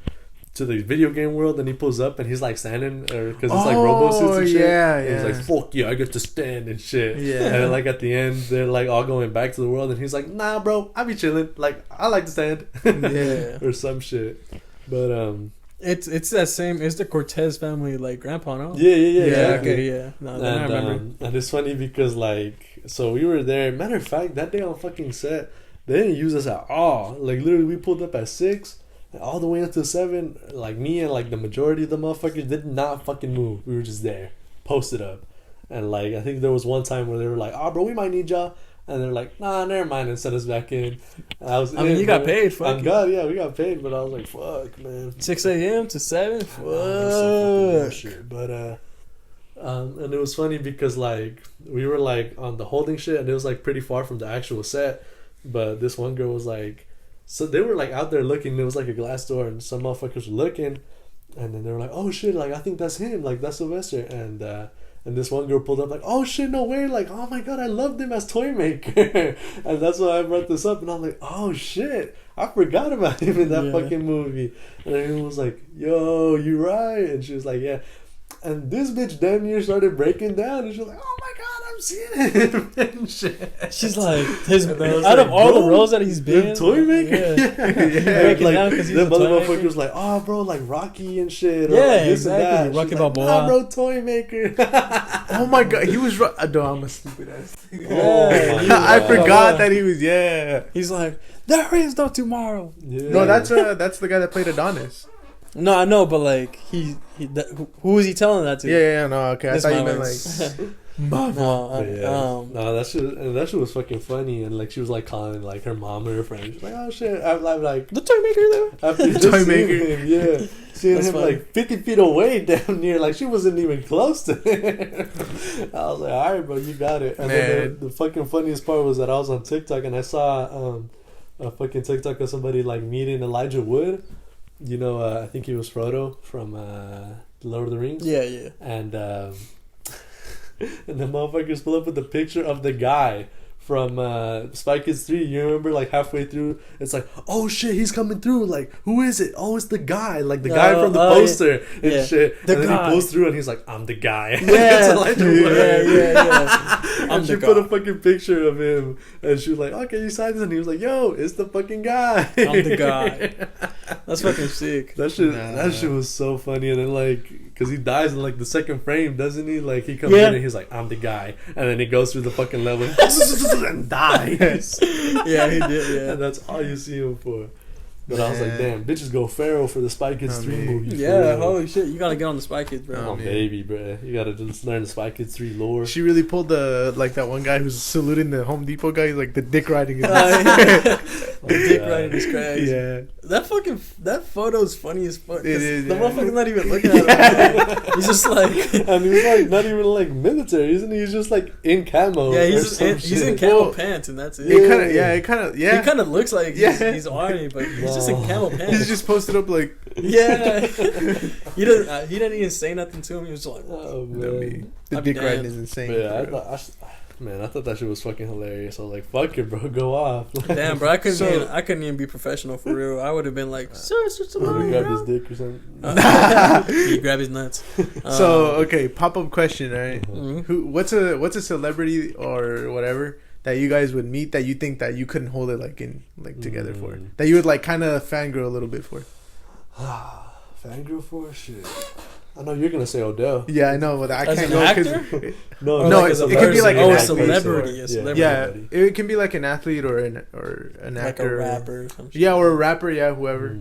to the video game world, and he pulls up and he's like standing, or because it's like robo suits and shit. Yeah, and he's like, "Fuck yeah, I get to stand and shit." Yeah. And then, like at the end, they're like all going back to the world, and he's like, "Nah, bro, I be chilling. Like I like to stand." Yeah. Or some shit. But it's that same. It's the Cortez family, like grandpa, no? Yeah. Okay, yeah. No, then I remember. And it's funny because like, so we were there. Matter of fact, that day on fucking set, they didn't use us at all. Like literally, we pulled up at 6. All the way up to 7, like me and like the majority of the motherfuckers did not fucking move. We were just there, posted up, and like I think there was one time where they were like, "Oh, bro, we might need y'all," and they're like, "Nah, never mind," and sent us back in. And I mean, you got paid. Fuck God, yeah, we got paid, but I was like, "Fuck, man." 6 a.m. to 7. Fuck. Bullshit. But and it was funny because like we were like on the holding shit, and it was like pretty far from the actual set, but this one girl was like. So they were like out there looking. There was like a glass door, and some motherfuckers were looking, and then they were like, "Oh shit! Like I think that's him. Like that's Sylvester." And this one girl pulled up like, "Oh shit! No way! Like oh my God! I loved him as toy maker." And that's why I brought this up. And I'm like, "Oh shit! I forgot about him in that fucking movie." And everyone was like, "Yo, you right?" And she was like, "Yeah." And this bitch damn near started breaking down, and she was like, "Oh my God, I'm seeing him!" and shit. She's like, out of all the roles that he's been, toy maker, breaking like, down because he's the a toy motherfucker maker. was like, "Oh, bro, like Rocky and shit." Or Yeah, like this exactly. And that. Rocky She's Balboa. Like, nah, bro, toy maker. Oh my God, he was. No, I'm a stupid ass. Yeah, I forgot that he was. Yeah. He's like, there is no tomorrow. Yeah. No, that's the guy that played Adonis. No, I know, but like who was he telling that to? Yeah, no, okay. I This thought you man meant like. No, that shit was fucking funny, and like she was like calling like her mom or her friend. She's like, "Oh shit!" I'm like the toy maker though. After The toy seeing maker. him, yeah, seeing That's him funny. like 50 feet away, damn near, like she wasn't even close to him. I was like, "All right, bro, you got it." And then the fucking funniest part was that I was on TikTok and I saw a fucking TikTok of somebody like meeting Elijah Wood. You know, I think he was Frodo from Lord of the Rings. Yeah. And and the motherfuckers pull up with the picture of the guy from Spy Kids 3. You remember, like, halfway through, it's like, "Oh, shit, he's coming through. Like, who is it? Oh, it's the guy. Like, the guy from the poster and shit." The and then guy. he pulls through, and he's like, "I'm the guy." Yeah. And I'm she the put a guy. fucking picture of him, and she was like, "Okay, you signed this," and he was like, "Yo, it's the fucking guy." I'm the guy. That's fucking sick. That shit was so funny. And then like, because he dies in like the second frame, doesn't he? Like he comes in and he's like, "I'm the guy," and then he goes through the fucking level and dies. Yeah, he did. Yeah. And that's all you see him for. But I was like, damn, bitches go feral for the Spy Kids 3 movie. Yeah, holy shit. You gotta get on the Spy Kids, bro. Oh, baby, bro. You gotta just learn the Spy Kids 3 lore. She really pulled the, like, that one guy who's saluting the Home Depot guy. He's like, the dick riding his Dick riding his crags. Yeah. That photo's funny as fuck. It is, The yeah. motherfucker's not even looking at him. He's just like... And he's like not even like military, isn't he? He's just like in camo. Yeah, or he's some in shit. camo pants and that's it. It kind of, He kind of looks like he's army, but he's just in No. camo pants. He's just posted up like, Yeah. He didn't even say nothing to him. He was just like, Oh no, me. man. The I'd be dick riding damned. is insane. Yeah, bro. I thought that shit was fucking hilarious. I was like, "Fuck it, bro, go off." damn, bro, I couldn't So- even be professional for real. I would have been like, sir, Let me grab his dick or something. He grab his nuts. So okay, pop up question, right? Mhm. What's a celebrity or whatever that you guys would meet that you think that you couldn't hold it together for, that you would like kind of fangirl a little bit for? Fangirl for shit. I know you're gonna say Odell. Yeah, I know, but I As can't an go actor? No, Or No, like it as a can be like person? an a actor. celebrity. Yeah. A celebrity. Yeah, it can be like an athlete or an Like actor, a rapper or some shit. Yeah, or a rapper. Yeah, whoever.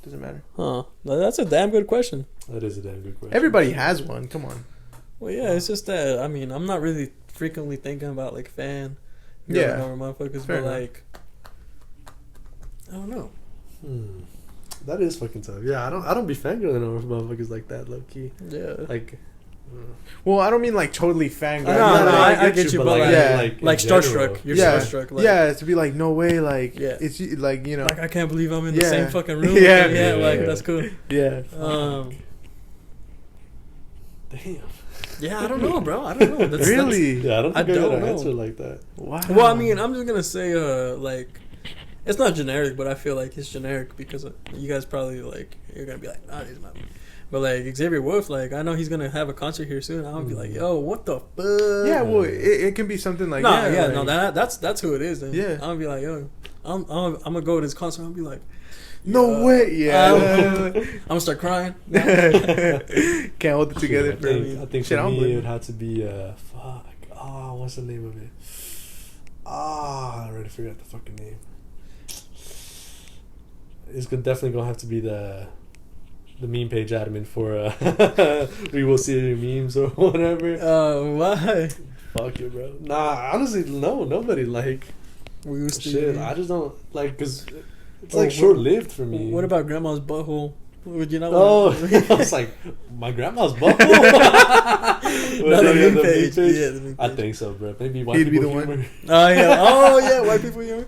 Doesn't matter. Huh. That's a damn good question. That is a damn good question. Everybody has one. Come on. Well, yeah, it's just that. I mean, I'm not really frequently thinking about like fan. Yeah. Over motherfuckers, Fair but enough. like, I don't know. That is fucking tough. Yeah, I don't be fangirling over motherfuckers like that, low key. Yeah. Like. Well, I don't mean like totally fangirl. I get you, but like starstruck. You're starstruck. Like, yeah, to be like, no way, like, yeah. It's like, you know, like I can't believe I'm in the same fucking room. Yeah, like that's cool. Yeah. Damn. Yeah, I don't know, bro. I don't know. That's, really? Yeah, I don't think I got an know. answer like that. Wow. Well, I mean, I'm just gonna say, like, it's not generic, but I feel like it's generic because you guys probably like you're gonna be like, nah, he's not. But like Xavier Wolf, like I know he's gonna have a concert here soon. I'll be like, yo, what the fuck? Yeah, well, it can be something like that's who it is. Then. Yeah, I'll be like, yo, I'm gonna go to this concert. I'll be like, no way, yeah. I'm gonna start crying. Can't hold it together. I think for me it would have to be what's the name of it? I already forgot the fucking name. It's definitely gonna have to be the meme page admin for we will see your memes or whatever. Why? Fuck you, bro. Nah, honestly, no, nobody like. We used to. Shit, I just don't like because it's like short lived for me. What about grandma's butthole? Would you know? Oh, I was like, my grandma's butthole. The meme page. Yeah, the meme page. I think so, bro. Maybe white people humor. Oh yeah, white people humor.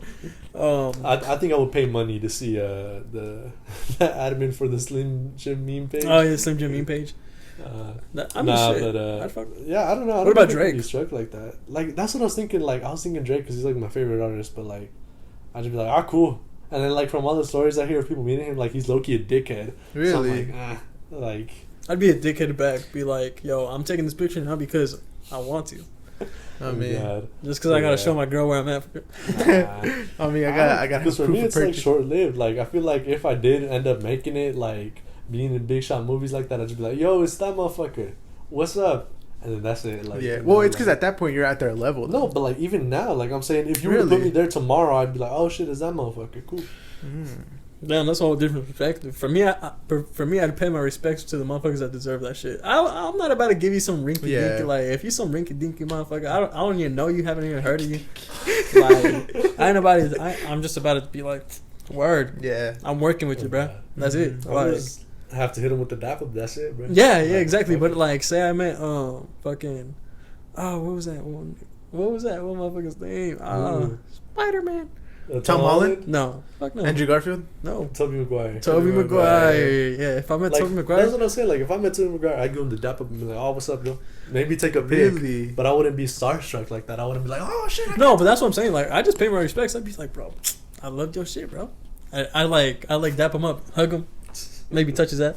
I think I would pay money to see the admin for the Slim Jim meme page. Oh yeah, Slim Jim meme page. But I don't know. What about Drake? Be struck like that. Like that's what I was thinking. Like I was thinking Drake because he's like my favorite artist, but like I'd just be like, cool. And then like from all the stories I hear of people meeting him, like he's low key a dickhead. Really? So I'm like I'd be a dickhead back. Be like, yo, I'm taking this picture now because I want to. I mean, just because I gotta show my girl where I'm at. I mean, I got. Because for me, it's like short lived. Like I feel like if I did end up making it, like being in big shot movies like that, I'd just be like, yo, it's that motherfucker. What's up? And then that's it. Like, yeah. Well, it's because at that point you're at their level. No, but like even now, like I'm saying, if you were to put me there tomorrow, I'd be like, oh shit, is that motherfucker? Cool. Damn, that's a whole different perspective. For me, I'd pay my respects to the motherfuckers that deserve that shit. I'm not about to give you some rinky dinky. Like if you some rinky dinky motherfucker, I don't even know you. Haven't even heard of you. Like I ain't about it. I'm just about to be like, word. Yeah. I'm working with you, bro. That's it. Like. Have to hit him with the dap up. That's it, bro. Yeah, exactly. But like, say I met fucking, what was that one? What was that one motherfucker's name? Spider-Man. Tom Holland? No, fuck no. Andrew Garfield? No. Tobey Maguire. Tobey Maguire. Yeah, if I met Tobey Maguire, that's what I'm saying. Like, if I met Tobey Maguire, I'd give him the dap up and be like, "Oh, what's up, yo?" Maybe take a pic. Really? But I wouldn't be starstruck like that. I wouldn't be like, "Oh shit." No, but that's what I'm saying. Like, I just pay my respects. I'd be like, "Bro, I loved your shit, bro." I like dap him up, hug him. Maybe touch his ass.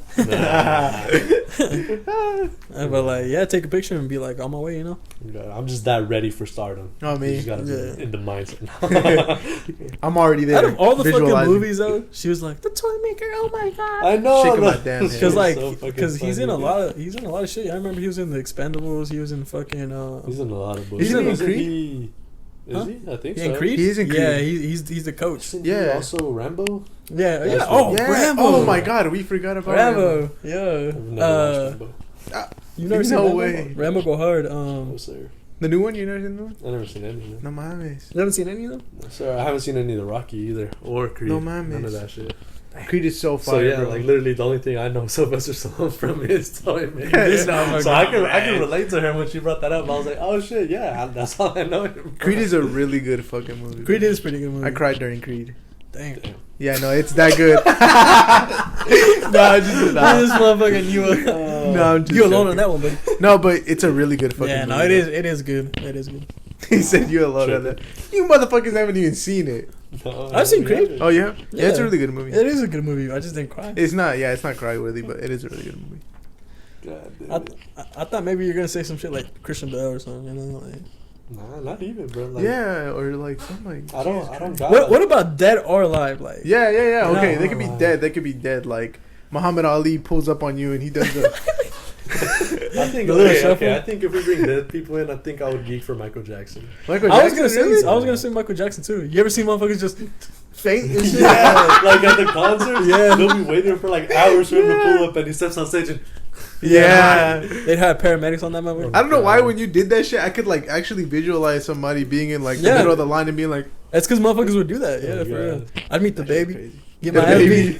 But like, yeah, take a picture and be like, on my way, you know. I'm just that ready for stardom. Oh, me. You just gotta be in the mindset. I'm already there. Out of all the fucking movies, though, she was like, the toy maker. Oh my god. I know. Shaking my damn head. Because like, because he's in a lot of shit. I remember he was in the Expendables. He was in fucking. He's in a lot of books. He's in Creed. Is he? I think so. In Creed? He's in Creed. Yeah, he's the coach. Yeah. Also Rambo. Yeah. Oh, yeah. Rambo. Oh my god, we forgot about Rambo. Yeah. Rambo. You never seen Rambo? Way. Rambo go hard. No, sir. The new one? You never seen the new one? I never seen any of them. No mames. You haven't seen any of them? No, sir, I haven't seen any of the Rocky either or Creed. No mames. None of that shit. Creed is so fire. So yeah, bro. like literally the only thing I know Sylvester Stallone from is Toy Maker. So I can relate to her when she brought that up. I was like, oh shit, yeah, that's all I know. Creed is a really good fucking movie. Creed is a pretty good movie. I cried during Creed. Damn. Yeah, no, it's that good. No, just this motherfucker you. No, I'm just you alone on that one, but no, but it's a really good fucking. Yeah, no, movie. it is good. It is good. He said you alone on that. You motherfuckers haven't even seen it. No, I've seen Creed. Oh yeah? Yeah, it's a really good movie. It is a good movie. I just didn't cry. It's not cry worthy, but it is a really good movie. God damn I thought maybe you're gonna say some shit like Christian Bale or something. You know, like. Nah, not even, bro. Like, yeah, or like something like. I don't got what about dead or alive? Like. Yeah. Okay, they could be dead. They could be dead. Like Muhammad Ali pulls up on you and he does the. I think okay. I think if we bring dead people in, I think I would geek for Michael Jackson. I was gonna say Michael Jackson too. You ever seen motherfuckers just faint and shit? Yeah, like at the concert. Yeah, they'll be waiting for like hours for him to pull up, and he steps on stage and. Yeah. They'd have paramedics on that movie. I don't know why when you did that shit, I could like actually visualize somebody being in like the middle of the line and being like, that's because motherfuckers would do that. Yeah, for real. I'd meet the baby. Get my ass beat.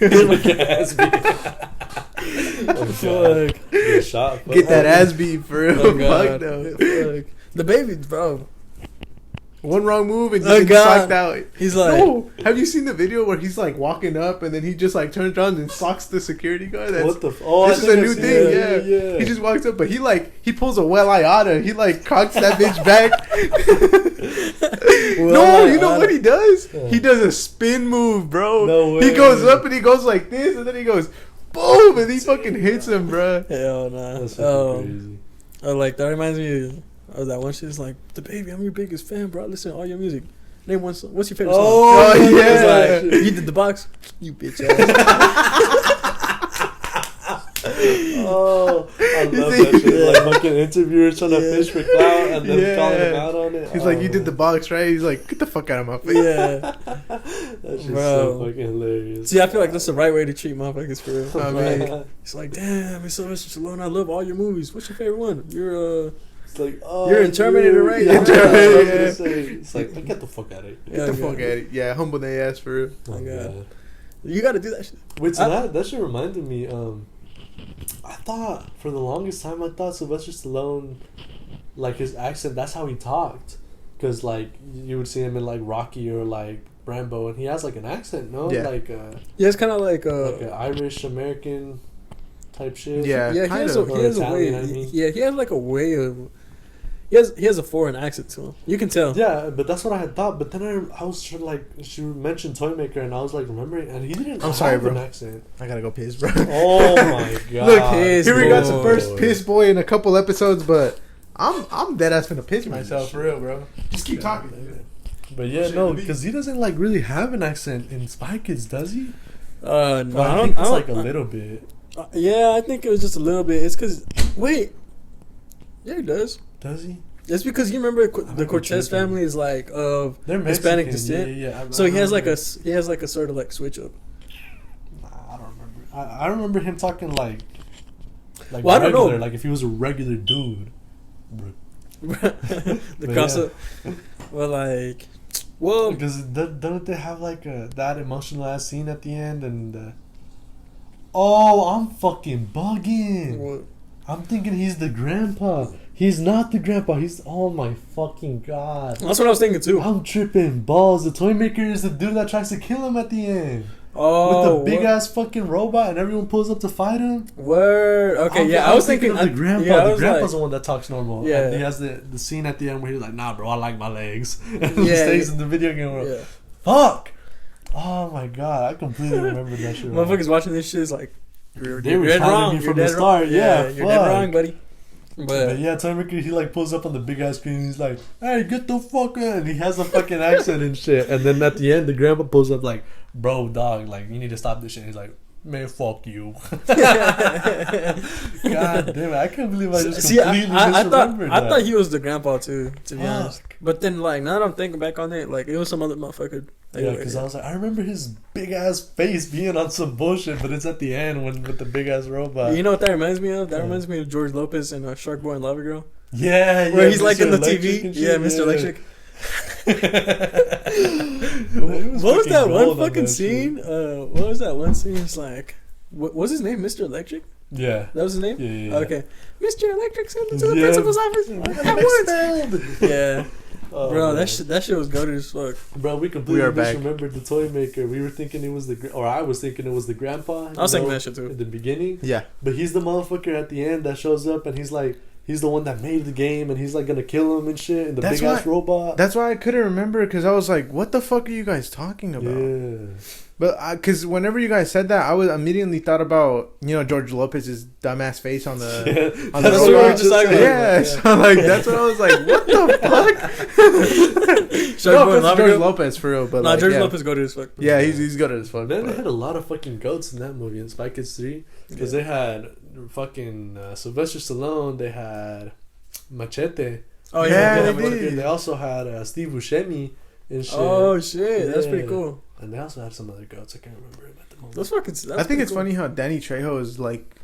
Get shot. Get that ass beat for real. Fuck no. The baby, bro. One wrong move and you get socked out. He's like, no. Have you seen the video where he's like walking up and then he just like turns around and socks the security guard? What the? This is a new thing. Yeah. He just walks up, but he pulls a Iata. He like cocks that bitch back. No, you know what he does? Yeah. He does a spin move, bro. No way. He goes up and he goes like this, and then he goes boom, and he fucking hits him, bro. Hell nah. That's crazy. Oh, like that reminds me of that one shit. It's like, the baby, I'm your biggest fan, bro. I listen to all your music. Name one song. What's your favorite song? Oh yeah. It's like, you did the box. You bitch ass. Oh, I love that shit. Like fucking interviewers trying to fish for clout and then calling him out on it. He's like, you did the box, right? He's like, get the fuck out of my face. Yeah. That shit's so fucking hilarious. See, I feel like that's the right way to treat motherfuckers for real. I mean, it's like, damn, it's Sylvester Stallone. I love all your movies. What's your favorite one? It's like, you're in Terminator, right? Yeah. It's like, get the fuck out of here. Get the fuck out of here. Yeah, humble their ass for real. Oh, God. You got to do that shit. Wait, so that shit reminded me, I thought, for the longest time, I thought Sylvester Stallone, like, his accent, that's how he talked. Because, like, you would see him in, like, Rocky or, like, Rambo, and he has, like, an accent, no? Yeah. Like, it's kind of like an Irish-American type shit. Yeah, he has a way. I mean. Yeah, he has, like, a way of... He has a foreign accent to him. You can tell. Yeah, but that's what I had thought. But then I was like, she mentioned Toymaker, and I was like, remembering, and he didn't have an accent. I gotta go piss, bro. Oh my god! Look, here we got some first piss boy in a couple episodes, but I'm dead ass gonna piss myself for real, bro. Just keep talking. Man. But yeah, no, because he doesn't like really have an accent in Spy Kids, does he? No, I think it's like a little bit. Yeah, I think it was just a little bit. It's because yeah, he does. Does he? It's because you remember the Cortez family is like of Hispanic descent. Yeah. So he has like a sort of like switch up. Nah, I don't remember. I remember him talking like well, I don't know. Like if he was a regular dude. The concept. Yeah. Well, because don't they have like that emotional ass scene at the end and? Oh, I'm fucking bugging. What? I'm thinking he's the grandpa. He's not the grandpa. He's... Oh, my fucking God. That's what I was thinking, too. I'm tripping balls. The Toymaker is the dude that tries to kill him at the end. Oh. With the big-ass fucking robot and everyone pulls up to fight him. Word. Okay, I was thinking... of the grandpa. Yeah, the grandpa's the one that talks normal. Yeah. And he has the scene at the end where he's like, nah, bro, I like my legs. And he stays in the video game world. Yeah. Fuck. Oh, my God. I completely remember that shit. Motherfuckers watching this shit is like... They were telling me from the start. Yeah, you're dead wrong, buddy. But yeah, Toymaker, he like pulls up on the big ass screen and he's like, hey, get the fuck in. And he has a fucking accent and shit. And then at the end, the grandpa pulls up like, bro, dog, like, you need to stop this shit. And he's like, man, fuck you. God damn it. I can't believe I just completely misremembered that. I thought he was the grandpa too, to be honest. But then, like, now that I'm thinking back on it, like, it was some other motherfucker. Yeah, because I was like, I remember his big ass face being on some bullshit, but it's at the end with the big ass robot. You know what that reminds me of? That reminds me of George Lopez and Shark Boy and Lava Girl. Yeah, where he's Mr. like in the TV. Yeah, Mr. Electric. What was that one fucking scene? What was that one scene? It's like, what was his name? Mr. Electric? Yeah. That was his name? Yeah. Okay. Mr. Electric sent him to the principal's office at once. Yeah. Oh, bro, that shit was goated as fuck. Bro, we completely misremembered the Toymaker. We were thinking it was I was thinking it was the grandpa. I was thinking that shit too. In the beginning. Yeah. But he's the motherfucker at the end that shows up and he's like, he's the one that made the game and he's like gonna kill him and shit. And the big ass robot. That's why I couldn't remember because I was like, what the fuck are you guys talking about? Yeah. But because whenever you guys said that, I was immediately thought about George Lopez's dumbass face on the on the robot. So like that's what I was like. What the fuck? No, George Lopez for real, but George Lopez goated as fuck. Yeah, he's goated as fuck. Then they had a lot of fucking goats in that movie in Spy Kids 3 because they had fucking Sylvester Stallone. They had Machete. Oh yeah, they also had Steve Buscemi and shit. Oh shit, that's pretty cool. And they also had some other goats. I can't remember him at the moment. That's I think it's funny how Danny Trejo is like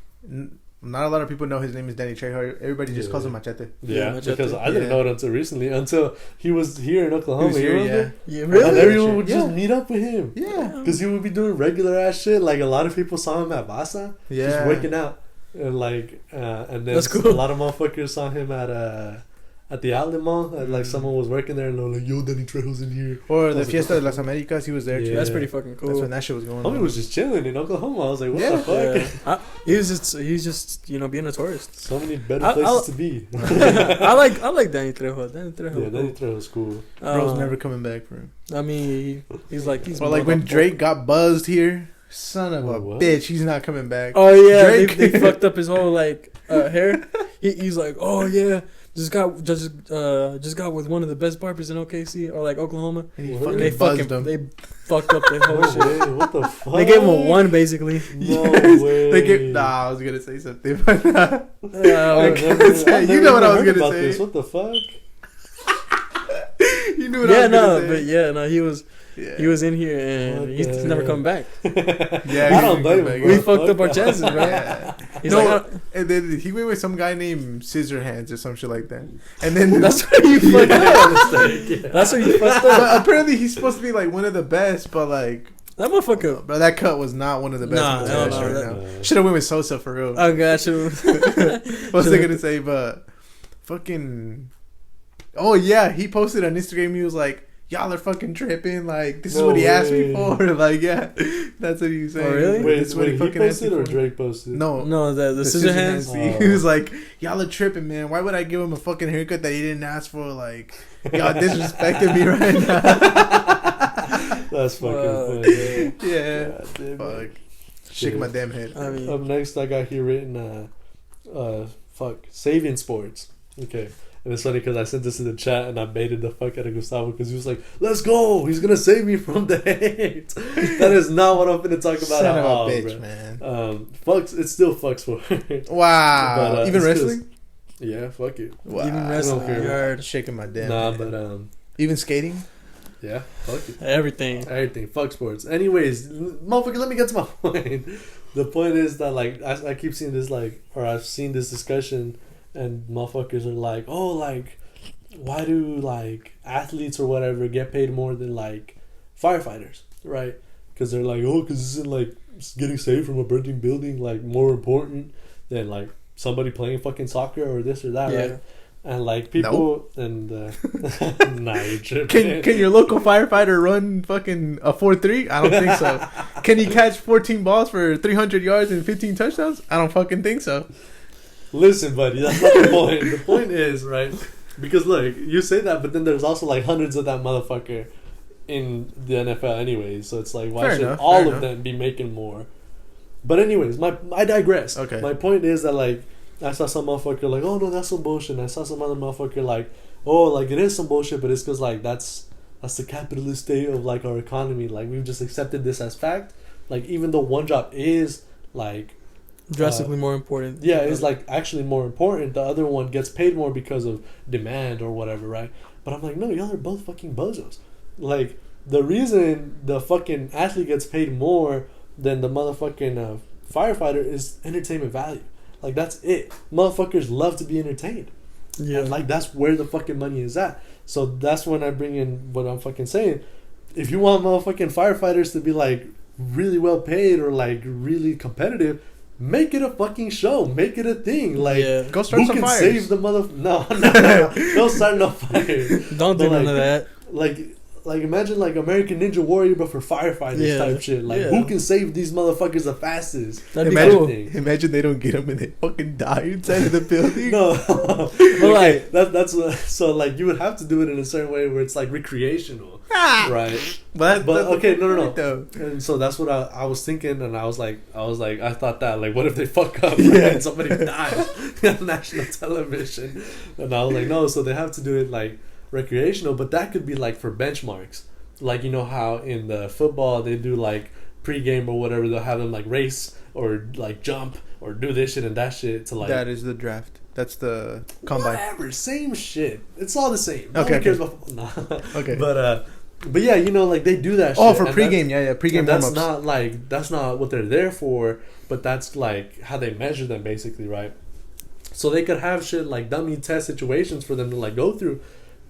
not a lot of people know his name is Danny Trejo. Everybody just calls him Machete. Yeah, because I didn't know it until recently, until he was here in Oklahoma. Yeah, really? And everyone would just meet up with him. Yeah, because he would be doing regular ass shit. Like a lot of people saw him at Basa, just working out, and and then that's cool. A lot of motherfuckers saw him at the outlet mall, and like someone was working there, and they were like, "Yo, Danny Trejo's in here." Or the Fiesta de las Americas, he was there too. That's pretty fucking cool. That's when that shit was going on. Homie was just chilling in Oklahoma. I was like, "What the fuck?" Yeah. He's just being a tourist. So many better places to be. I like Danny Trejo. Danny Trejo's cool. Bro's never coming back for him. I mean, he's well, like when Drake got buzzed here. Son of a bitch, he's not coming back. Oh yeah, they they fucked up his whole hair. He's like, oh yeah, just got with one of the best barbers in OKC or like Oklahoma. And they fucked up their whole shit. What the fuck? They gave him a 1 basically. No way. I was gonna say something, but you know what I was gonna say. What the fuck? You knew what I was gonna say. He was. Yeah. He was in here and he's never coming back. Yeah, I don't blame him. We fucked up our chances, bro. Yeah. He's and then he went with some guy named Scissorhands or some shit like that. And then that's what you fucked up. That's what you fucked up. But apparently he's supposed to be like one of the best, but like that motherfucker. But that cut was not one of the best. No. Should have went with Sosa for real. I got you. What was I gonna say? But fucking. Oh yeah, he posted on Instagram. He was like, y'all are fucking tripping. Like, this is what he asked me for. Like, yeah, that's what he was saying. Oh, really? Wait, this is what he posted or Drake posted? No, the Scissorhands. He was like, y'all are tripping, man. Why would I give him a fucking haircut that he didn't ask for? Like, y'all disrespecting me right now. That's fucking funny. Yeah. Fuck. Shaking my damn head. I mean, up next, I got here written, saving sports. Okay. And it's funny because I sent this in the chat and I baited the fuck out of Gustavo because he was like, "Let's go! He's gonna save me from the hate." That is not what I'm gonna talk about at all, bitch, man. Fucks. It's still fucks for it. Wow. Even wrestling? Yeah, fuck it. Wow. Even wrestling, you're shaking my damn. Nah, head. but even skating. Yeah, fuck it. Everything. Fuck sports. Anyways, motherfucker, let me get to my point. The point is that like I keep seeing this or I've seen this discussion. And motherfuckers are like, oh, like, why do, like, athletes or whatever get paid more than, like, firefighters, right? Because they're like, oh, because isn't, like, getting saved from a burning building, like, more important than, like, somebody playing fucking soccer or this or that, right? And, like, people, and, nah, you're tripping. Can your local firefighter run fucking a 4.3? I don't think so. Can he catch 14 balls for 300 yards and 15 touchdowns? I don't fucking think so. Listen, buddy, that's not the point. The point is, right, because, look, you say that, but then there's also, like, hundreds of that motherfucker in the NFL anyway, so it's like, why should all of them be making more? But anyways, I digress. Okay. My point is that, like, I saw some motherfucker like, oh, no, that's some bullshit, and I saw some other motherfucker like, oh, like, it is some bullshit, but it's because, like, that's the capitalist state of, like, our economy. Like, we've just accepted this as fact. Like, even though one job is, like, drastically more important. Yeah, it's like actually more important. The other one gets paid more because of demand or whatever, right? But I'm like, no, y'all are both fucking bozos. Like, the reason the fucking athlete gets paid more than the motherfucking firefighter is entertainment value. Like, that's it. Motherfuckers love to be entertained. Yeah. And, like, that's where the fucking money is at. So that's when I bring in what I'm fucking saying. If you want motherfucking firefighters to be, like, really well paid or, like, really competitive, make it a fucking show. Make it a thing. Like, go start some fires. Who can save the No. Don't start no fire. Don't do none of that. Like imagine like American Ninja Warrior, but for firefighters type shit. Like, who can save these motherfuckers the fastest? Imagine they don't get them and they fucking die inside of the building. No, but like that's so like you would have to do it in a certain way where it's like recreational, right? But okay, no. And so that's what I was thinking, and I was like, I thought that like, what if they fuck up and somebody dies on national television? And I was like, no, so they have to do it like recreational, but that could be like for benchmarks, like, you know how in the football they do like pre-game or whatever, they'll have them like race or like jump or do this shit and that shit to like, that is the draft, that's the combine, whatever, same shit, it's all the same. Okay, cares about football. Nah. Okay, but But yeah, you know, like they do that. Oh, shit, for pregame, pregame. That's not what they're there for. But that's like how they measure them, basically, right? So they could have shit like dummy test situations for them to like go through.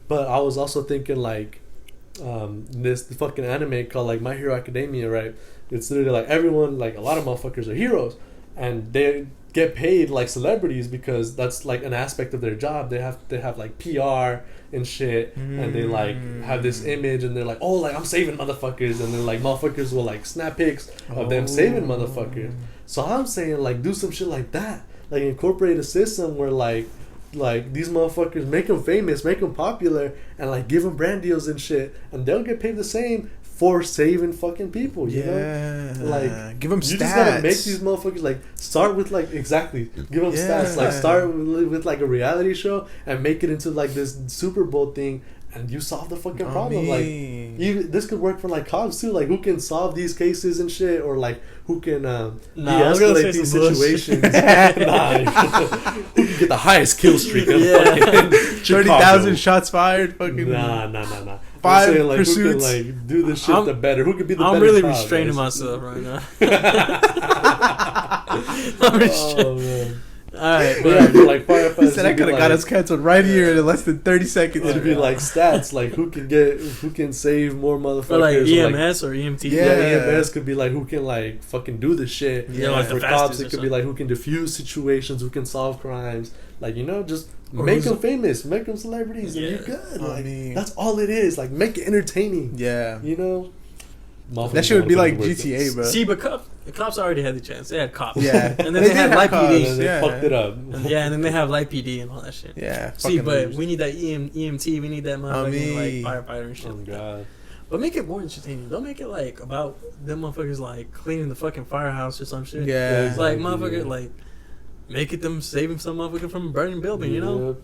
But I was also thinking like this fucking anime called like My Hero Academia, right? It's literally like everyone, like a lot of motherfuckers are heroes, and they get paid like celebrities because that's like an aspect of their job. They have like PR and shit, and they like have this image, and they're like, oh, like I'm saving motherfuckers, and then like motherfuckers will like snap pics of them saving motherfuckers. So I'm saying like do some shit like that, like incorporate a system where like these motherfuckers, make them famous, make them popular, and like give them brand deals and shit, and they'll get paid the same for saving fucking people, you know? Like, give them stats. You just gotta make these motherfuckers, like, start with, like, exactly, give them stats. Like, start with, like, a reality show and make it into, like, this Super Bowl thing, and you solve the fucking problem. Like, this could work for, like, cops, too. Like, who can solve these cases and shit, or, like, who can de-escalate these situations. Who can get the highest kill streak in fucking 30,000 shots fired? Fucking Nah. 5 saying, like, pursuits. Who can, like, do this shit the better? Who could be the better? I'm really cop, restraining myself right now. I'm restraining. Oh, man. Alright, but yeah, like firefighters. He said I could have got us canceled right here in less than 30 seconds. It'd be like stats, like who can save more motherfuckers. Or like EMS or EMT. Yeah, EMS could be like who can like fucking do the shit. Yeah, like for cops, it could be like who can diffuse situations, who can solve crimes. Like, you know, just make them famous, make them celebrities, and you're good. Like, that's all it is. Like, make it entertaining. Yeah, you know. That shit would be like GTA, bro. See, but the cops already had the chance. They had cops. Yeah. And then they had light PD. And they fucked it up. And then they have light PD and all that shit. Yeah. See, but we need that EMT. We need that motherfucking like firefighter and shit. Oh, God. But make it more entertaining. Don't make it like about them motherfuckers like cleaning the fucking firehouse or some shit. Yeah. It's like motherfucker like make it them saving some motherfucker from a burning building, you know?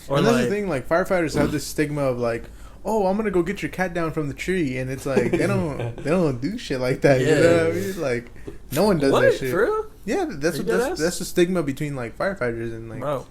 Or and that's the thing, like firefighters have this stigma of like, oh, I'm gonna go get your cat down from the tree, and it's like they don't do shit like that. Yeah. You know what I mean? Like no one does that shit. For real? Yeah, that's the stigma between like firefighters and like. Bro,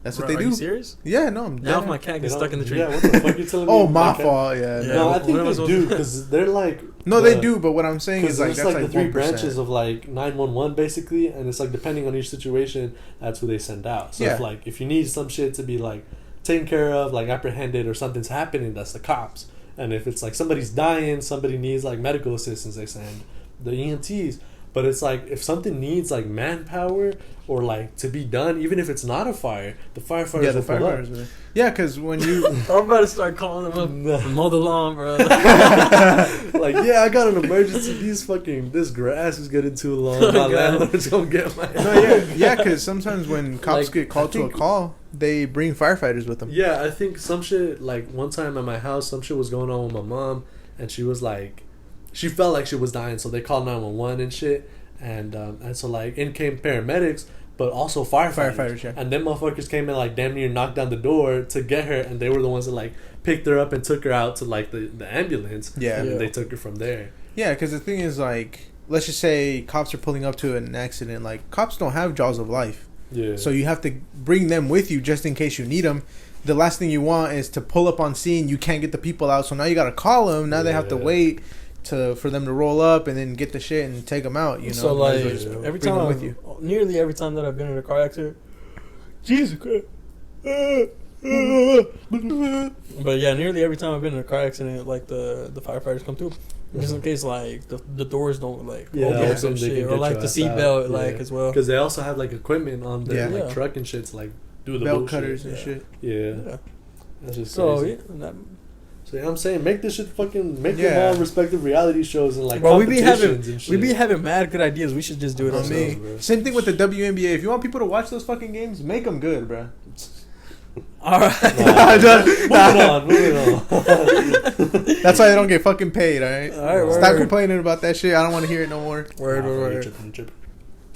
that's what they do. Are you serious? Yeah, no, I'm now if my cat gets stuck in the tree. Yeah, what the fuck you telling me? Oh, my fault. Yeah. No, I think they do because they're like. No, they do, but what I'm saying is like that's like the 3 branches of like 911 basically, and it's like depending on each situation, that's who they send out. So if you need some shit to be like taken care of, like apprehended, or something's happening, that's the cops. And if it's like somebody's dying, somebody needs like medical assistance, they send the EMTs. But it's like if something needs like manpower or like to be done, even if it's not a fire, the firefighters will pull up. Yeah, because when you I'm about to start calling them up, mow the lawn, bro. Like, yeah, I got an emergency. This grass is getting too long. My landlord's gonna get my. No, yeah, because sometimes when cops get called to a call, they bring firefighters with them. Yeah, I think some shit, like one time at my house, some shit was going on with my mom, and she was like, she felt like she was dying, so they called 911 and shit, and so like in came paramedics, but also firefighters, yeah. And them motherfuckers came and like damn near knocked down the door to get her, and they were the ones that like picked her up and took her out to like the ambulance. Yeah, and they took her from there. Yeah, because the thing is, like, let's just say cops are pulling up to an accident. Like, cops don't have jaws of life. Yeah. So you have to bring them with you just in case you need them. The last thing you want is to pull up on scene. You can't get the people out, so now you got to call them. Now they have to wait for them to roll up and then get the shit and take them out. You know. So like every time with you. Nearly every time that I've been in a car accident, Jesus Christ. But yeah, nearly every time I've been in a car accident, like the firefighters come through, just in case like the doors don't like open or some shit, or like the seatbelt like as well. Because they also have like equipment on their like truck and shit to like do the belt cutters and shit. Yeah. That's just crazy. So yeah, I'm saying make this shit fucking make them all respective reality shows and like we be having mad good ideas. We should just do it on me. Same thing with the WNBA. If you want people to watch those fucking games, make them good, bro. All right. Moving on. That's why they don't get fucking paid. All right. Stop complaining about that shit. I don't want to hear it no more. Word.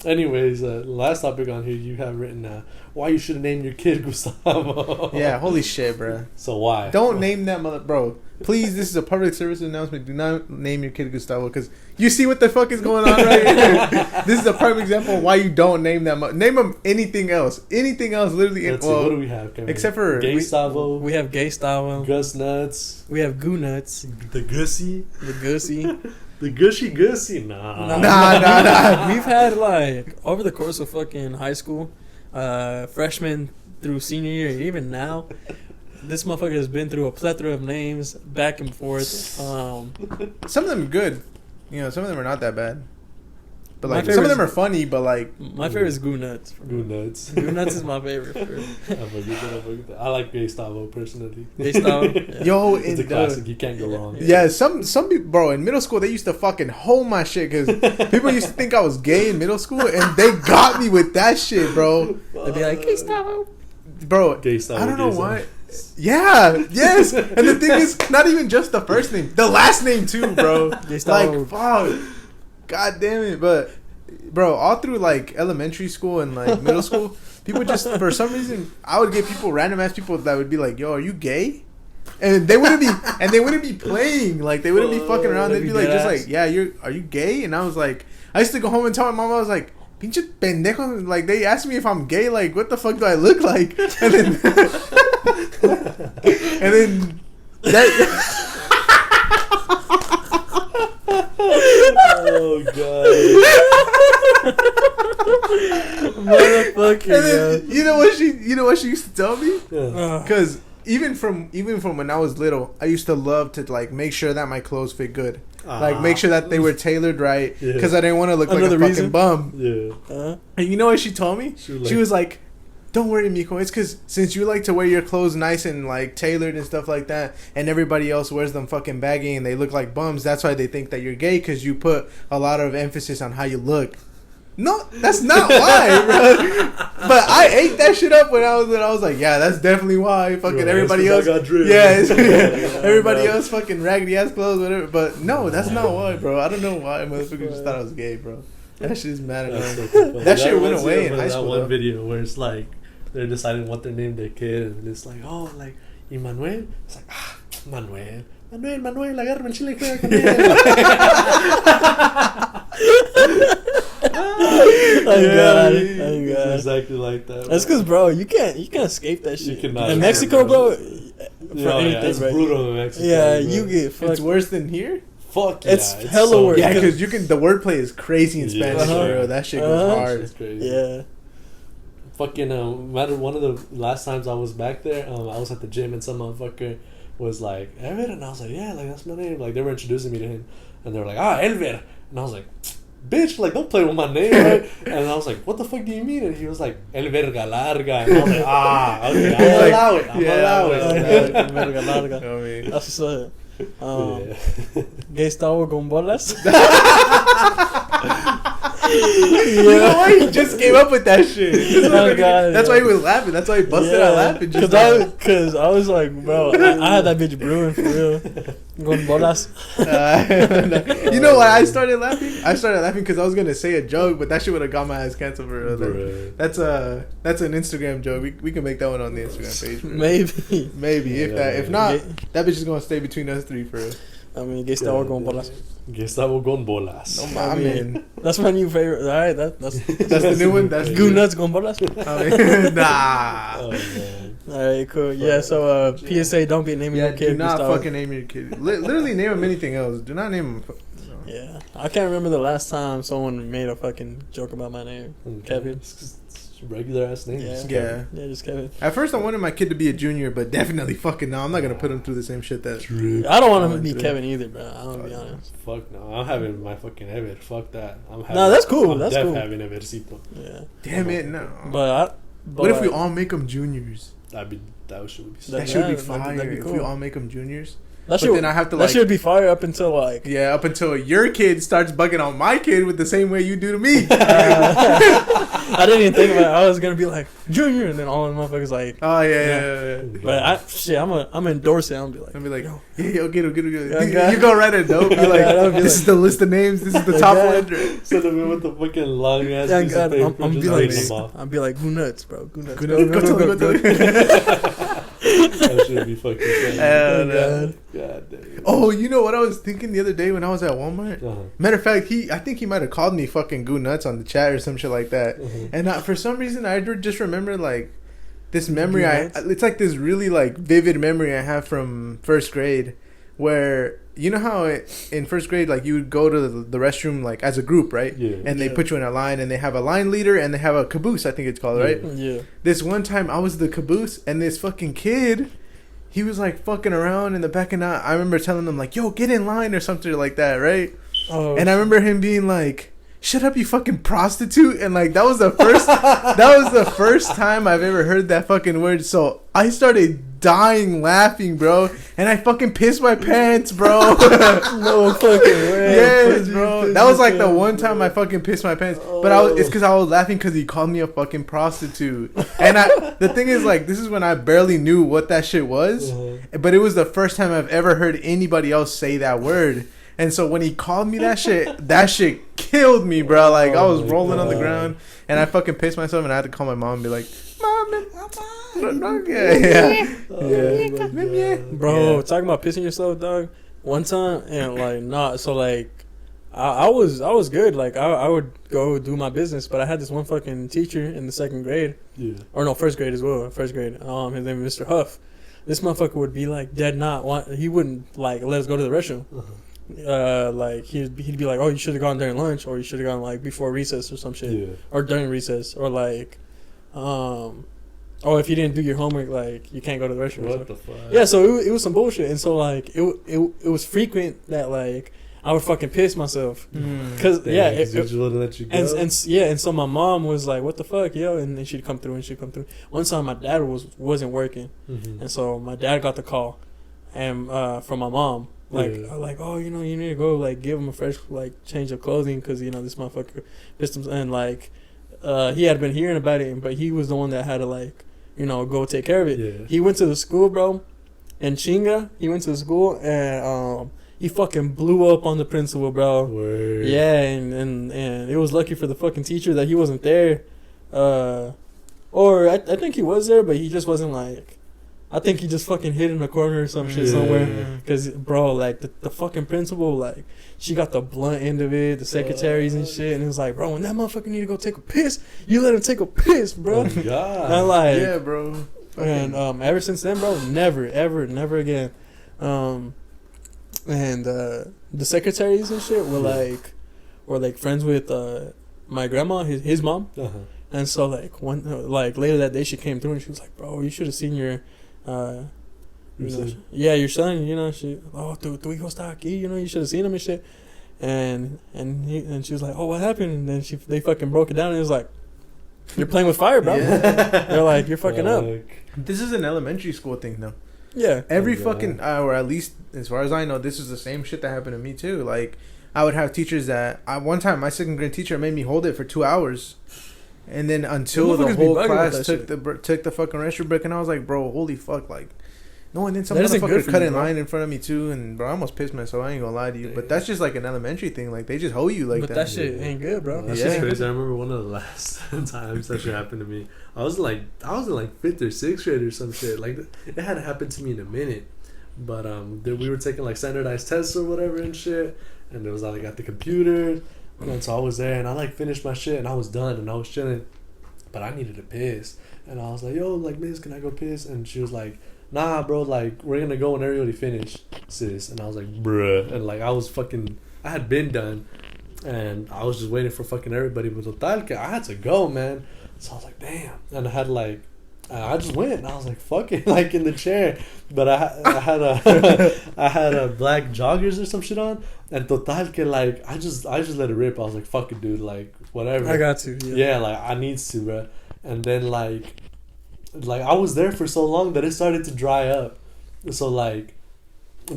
Anyways, last topic on here you have written why you should have named your kid Gustavo. Yeah, holy shit, bro. So why? Don't name that mother, bro. please, this is a public service announcement. Do not name your kid Gustavo because you see what the fuck is going on right here. This is a perfect example of why you don't name that. Name him anything else. Anything else, literally. Let's see, what do we have, Kevin? Except for Gustavo. We have Gustavo. Gus Nuts. We have Goo Nuts. The Gussy. The Gussy. The Gushy. Nah. We've had, like, over the course of fucking high school, freshman through senior year, even now, this motherfucker has been through a plethora of names, back and forth. Some of them are good. You know, some of them are not that bad. But like some of them are funny, but like my favorite is Goo Nuts. Goo Nuts. Goo Nuts is my favorite. I like Gustavo personally. Gustavo, yeah. Yo, it's a classic. You can't go wrong. Yeah, some people, bro. In middle school, they used to fucking hold my shit because people used to think I was gay in middle school, and they got me with that shit, bro. They'd be like, Gustavo, bro. Gustavo, I don't know why. Yeah, yes. And the thing is, not even just the first name, the last name too, bro. Like, fuck. God damn it. But, bro, all through, like, elementary school and, like, middle school, people just, for some reason, I would get people, random ass people that would be like, yo, are you gay? And they wouldn't be playing. Like, they wouldn't be fucking around. They'd be like, just like, yeah, are you gay? And I was like, I used to go home and tell my mom, I was like, pinche pendejo. Like, they asked me if I'm gay. Like, what the fuck do I look like? And then, and then, that... Oh god. Motherfucker. And then, you know what she used to tell me? Because even from when I was little, I used to love to like make sure that my clothes fit good. Like make sure that they were tailored right because I didn't want to look like a fucking bum. Yeah. And you know what she told me? She was like, don't worry, Miko. It's because since you like to wear your clothes nice and like tailored and stuff like that, and everybody else wears them fucking baggy and they look like bums, that's why they think that you're gay because you put a lot of emphasis on how you look. No, that's not why, bro. But I ate that shit up when I was like, yeah, that's definitely why. Fucking everybody else, everybody else fucking raggedy ass clothes, whatever. But no, that's not why, bro. I don't know why motherfuckers just thought I was gay, bro. That shit is mad annoying. That shit went away in high school. That one video where it's like they're deciding what they name their kid, and it's like, oh, like Emmanuel. It's like, Manuel, agárrame el chile y juega con él. It's exactly like that. That's because, bro, you can't escape that shit. You cannot. In Mexico, bro. It's brutal in Mexico. Yeah, bro. You get fucked. It's worse than here. Fuck yeah, it's hella worse. Yeah, because the wordplay is crazy in Spanish, bro. That shit goes hard. It's crazy. Yeah. Fucking matter one of the last times I was back there, I was at the gym and some motherfucker was like Elver, and I was like, yeah, like that's my name. Like they were introducing me to him, and they were like, Elver, and I was like, bitch, like don't play with my name, right? And I was like, what the fuck do you mean? And he was like, El Verga Larga, and I was like, okay, I'm allow it. El Verga Larga. That's what's Gustavo con bolas. You know why he just came up with that shit? That's why he was laughing. That's why he busted out laughing. Because I was like, bro, I had that bitch brewing for real. Con bolas. You know why I started laughing? I started laughing because I was gonna say a joke, but that shit would have got my ass canceled for real. That's an Instagram joke. We can make that one on the Instagram page. Maybe if not, that bitch is gonna stay between us three for real. I mean, Gustavo con bolas. Gustavo con bolas. No, I mean, that's my new favorite. All right, that's the new one. That's Goo Nuts con bolas. Nah. Oh, man. All right, cool. Yeah, so PSA, don't be naming your kid. Do not Gustavo. fucking name your kid. Literally no. name him anything else. Do not name him. No. Yeah, I can't remember the last time someone made a fucking joke about my name, Kevin. Regular ass name. Yeah, just Kevin. At first, I wanted my kid to be a junior, but definitely fucking no. I'm not gonna put him through the same shit that. True. I don't want him to be Kevin either, bro. I'm gonna be honest. Fuck no. I'm having my fucking Ever. Fuck that. No, that's cool. I'm that's cool. having Evercito. Yeah. Damn it, no. But what if we all make them juniors? That should be. That should be fire. That'd be cool. If we all make them juniors. Then I have to that should be fire up until like up until your kid starts bugging on my kid with the same way you do to me. I didn't even think about it. I was gonna be like Junior, and then all the motherfuckers like, oh yeah. But I'm endorse it. I'm be like, yo, get him. You go write a note. Be like, this is the list of names. This is the top one. Send them with the fucking long ass. I'm be like, Goo Nuts, bro. Goo Nuts. Go. That should be fucking crazy. God damn. Oh, you know what I was thinking the other day when I was at Walmart? Matter of fact, I think he might have called me fucking goo nuts on the chat or some shit like that. And for some reason, I just remember like this memory. It's like this really like vivid memory I have from first grade, where you know how in first grade like you would go to the restroom like as a group, right? Yeah. And they put you in a line, and they have a line leader, and they have a caboose, I think it's called, right? Yeah. This one time I was the caboose, and this fucking kid, he was like fucking around in the back, and I remember telling him like, "Yo, get in line" or something like that, right? Oh. And I remember him being like, "Shut up, you fucking prostitute!" And like that was the first time I've ever heard that fucking word. So I started dying laughing, bro, and I fucking pissed my pants, bro. No fucking way. Yes, bro. That was like the one time I fucking pissed my pants. But it's because I was laughing because he called me a fucking prostitute. And the thing is, like, this is when I barely knew what that shit was. But it was the first time I've ever heard anybody else say that word. And so when he called me that shit killed me, bro. Like, I was rolling on the ground, and I fucking pissed myself, and I had to call my mom and be like, "Mom, yeah. Bro, talking about pissing yourself, dog. One time, and so I was good. Like I would go do my business, but I had this one fucking teacher in the second grade. Yeah. Or no, first grade as well. First grade. His name is Mr. Huff. This motherfucker would be like dead he wouldn't like let us go to the restroom. Like he'd be like, "Oh, you should have gone during lunch, or you should have gone like before recess or some shit, or during recess, or like, oh, if you didn't do your homework, like you can't go to the restroom." What the fuck? Yeah, so it was some bullshit, and so like it was frequent that like I would fucking piss myself because it just wouldn't let you go. And so my mom was like, "What the fuck, yo?" And then she'd come through. One time my dad wasn't working, and so my dad got the call, and from my mom. Like, "Oh, you need to go, like, give him a fresh, like, change of clothing because, this motherfucker pissed him." And, like, he had been hearing about it, but he was the one that had to, like, go take care of it. Yeah. He went to the school, bro, in Chinga. He went to the school, and he fucking blew up on the principal, bro. Word. Yeah, and it was lucky for the fucking teacher that he wasn't there. Or I think he was there, but he just wasn't, like... I think he just fucking hid in a corner or some shit somewhere. Because, bro, like, the fucking principal, like, she got the blunt end of it, the secretaries and shit. And it was like, bro, when that motherfucker need to go take a piss, you let him take a piss, bro. Oh, God. And, like, yeah, bro. And ever since then, bro, never again. And the secretaries and shit were like friends with my grandma, his mom. And so, like, later that day, she came through and she was like, "Bro, you should have seen your son. Your son, she, tu hijo está aquí, you should have seen him and shit." And she was like, "Oh, what happened?" And then they fucking broke it down, and it was like, "You're playing with fire, bro." Yeah. They're like, "You're fucking up." This is an elementary school thing, though. Yeah. Every fucking, or at least as far as I know, this is the same shit that happened to me too. Like, I would have teachers that, one time my second grade teacher made me hold it for 2 hours. And then until the whole class took the fucking restroom break, and I was like, "Bro, holy fuck!" Like, no, and then some motherfucker cut in line in front of me too, and bro, I almost pissed myself. I ain't gonna lie to you, but that's just like an elementary thing. Like, they just hoe you like that. But that shit ain't good, bro. That's just crazy. I remember one of the last times that shit happened to me. I was in like 5th or 6th grade or some shit. Like, it hadn't happened to me in a minute, but we were taking like standardized tests or whatever and shit, and it was like at the computer. And so I was there, and I like finished my shit, and I was done, and I was chilling, but I needed to piss, and I was like, "Yo, like, miss, can I go piss?" And she was like, "Nah, bro, like, we're gonna go when everybody finish, sis." And I was like, "Bruh," and like I had been done, and I was just waiting for fucking everybody, but total, I had to go, man. So I was like, "Damn," and I had like. I just went, and I was like, "Fuck it," like in the chair. But I had a black joggers or some shit on, and total que like I just let it rip. I was like, "Fuck it, dude," like whatever. I got to. Yeah, like I needs to, bro. And then like I was there for so long that it started to dry up. So like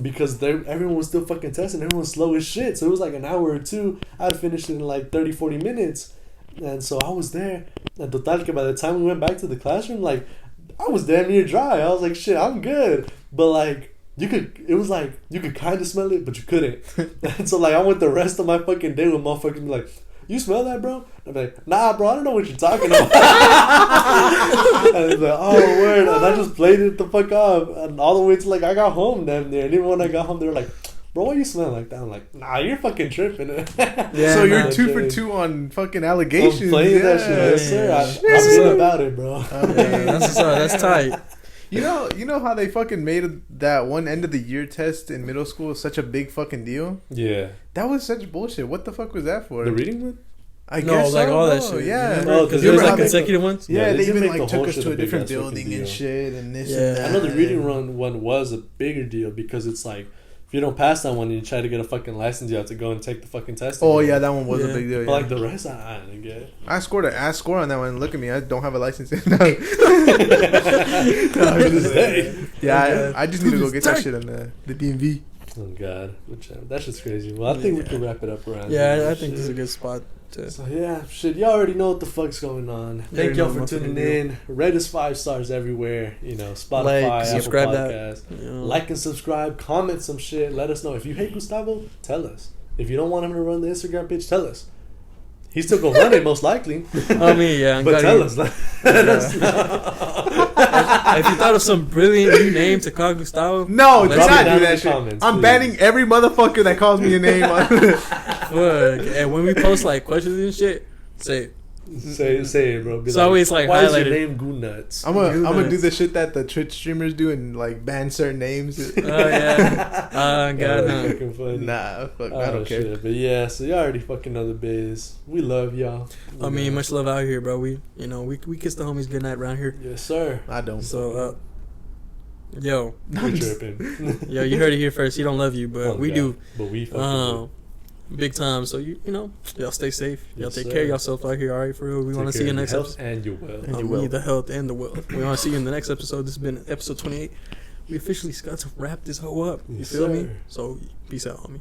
because everyone was still fucking testing, everyone was slow as shit. So it was like an hour or two. I'd finished it in like 30-40 minutes. And so I was there, and total que by the time we went back to the classroom, like, I was damn near dry. I was like, shit, I'm good. But like, you could kind of smell it, but you couldn't. And so like, I went the rest of my fucking day with motherfuckers be like, you smell that, bro? I'm like, nah, bro, I don't know what you're talking about. And he's like, oh, word. And I just played it the fuck up. And all the way to like, I got home damn near. And even when I got home, they were like, bro, why you smell like that? I'm like, nah, you're fucking tripping. Yeah, so you're 2 for 2 on fucking allegations. I'm playing that shit, yes, sir. I'm reading about it, bro. That's tight. You know how they fucking made that one end of the year test in middle school such a big fucking deal? Yeah. That was such bullshit. What the fuck was that for? The reading one? I guess like so, all that shit. Yeah. Because there was like consecutive ones? Yeah, they even like took us to a different building and shit and this and that. I know the reading run one was a bigger deal because it's like, if you don't pass that one and you try to get a fucking license, you have to go and take the fucking test. Oh, yeah, that one was a big deal. But like the rest, I didn't get it. I scored an ass score on that one. Look at me. I don't have a license. Yeah, I just need to go get that shit on the DMV. Oh, God. That shit's crazy. Well, I think we can wrap it up around here. I think this is a good spot. So, yeah, shit, y'all already know what the fuck's going on. Thank y'all for tuning in. Rate us 5 stars everywhere. You know, Spotify, like, subscribe Apple Podcasts. Like and subscribe. Comment some shit. Let us know. If you hate Gustavo, tell us. If you don't want him to run the Instagram page, tell us. He's still gonna run it, most likely. I mean, yeah. But tell us. Let us know. If you thought of some brilliant new name to call Gustavo, no, do not do that shit. Comments, I'm banning every motherfucker that calls me a name. And when we post like questions and shit, say it, bro. It's always like why highlighted. Is your name Goo Nuts? I'm gonna do the shit that the Twitch streamers do and like ban certain names. Oh yeah. God, fucking funny. Nah, fuck, I don't care. Shit. But yeah, so y'all already fucking know the biz. We love y'all. I mean, much love out here, bro. We kiss the homies goodnight around here. Yes, sir. I don't. So yo, we're tripping. Yo, you heard it here first. He don't love you, but we do. But we fucking do. Big time. So you know, y'all stay safe. Y'all take care of yourself out here. All right, for real. We want to see you next episode. And your wealth. We need the health and the wealth. We want to see you in the next episode. This has been episode 28. We officially got to wrap this hoe up. You feel me? So peace out, homie.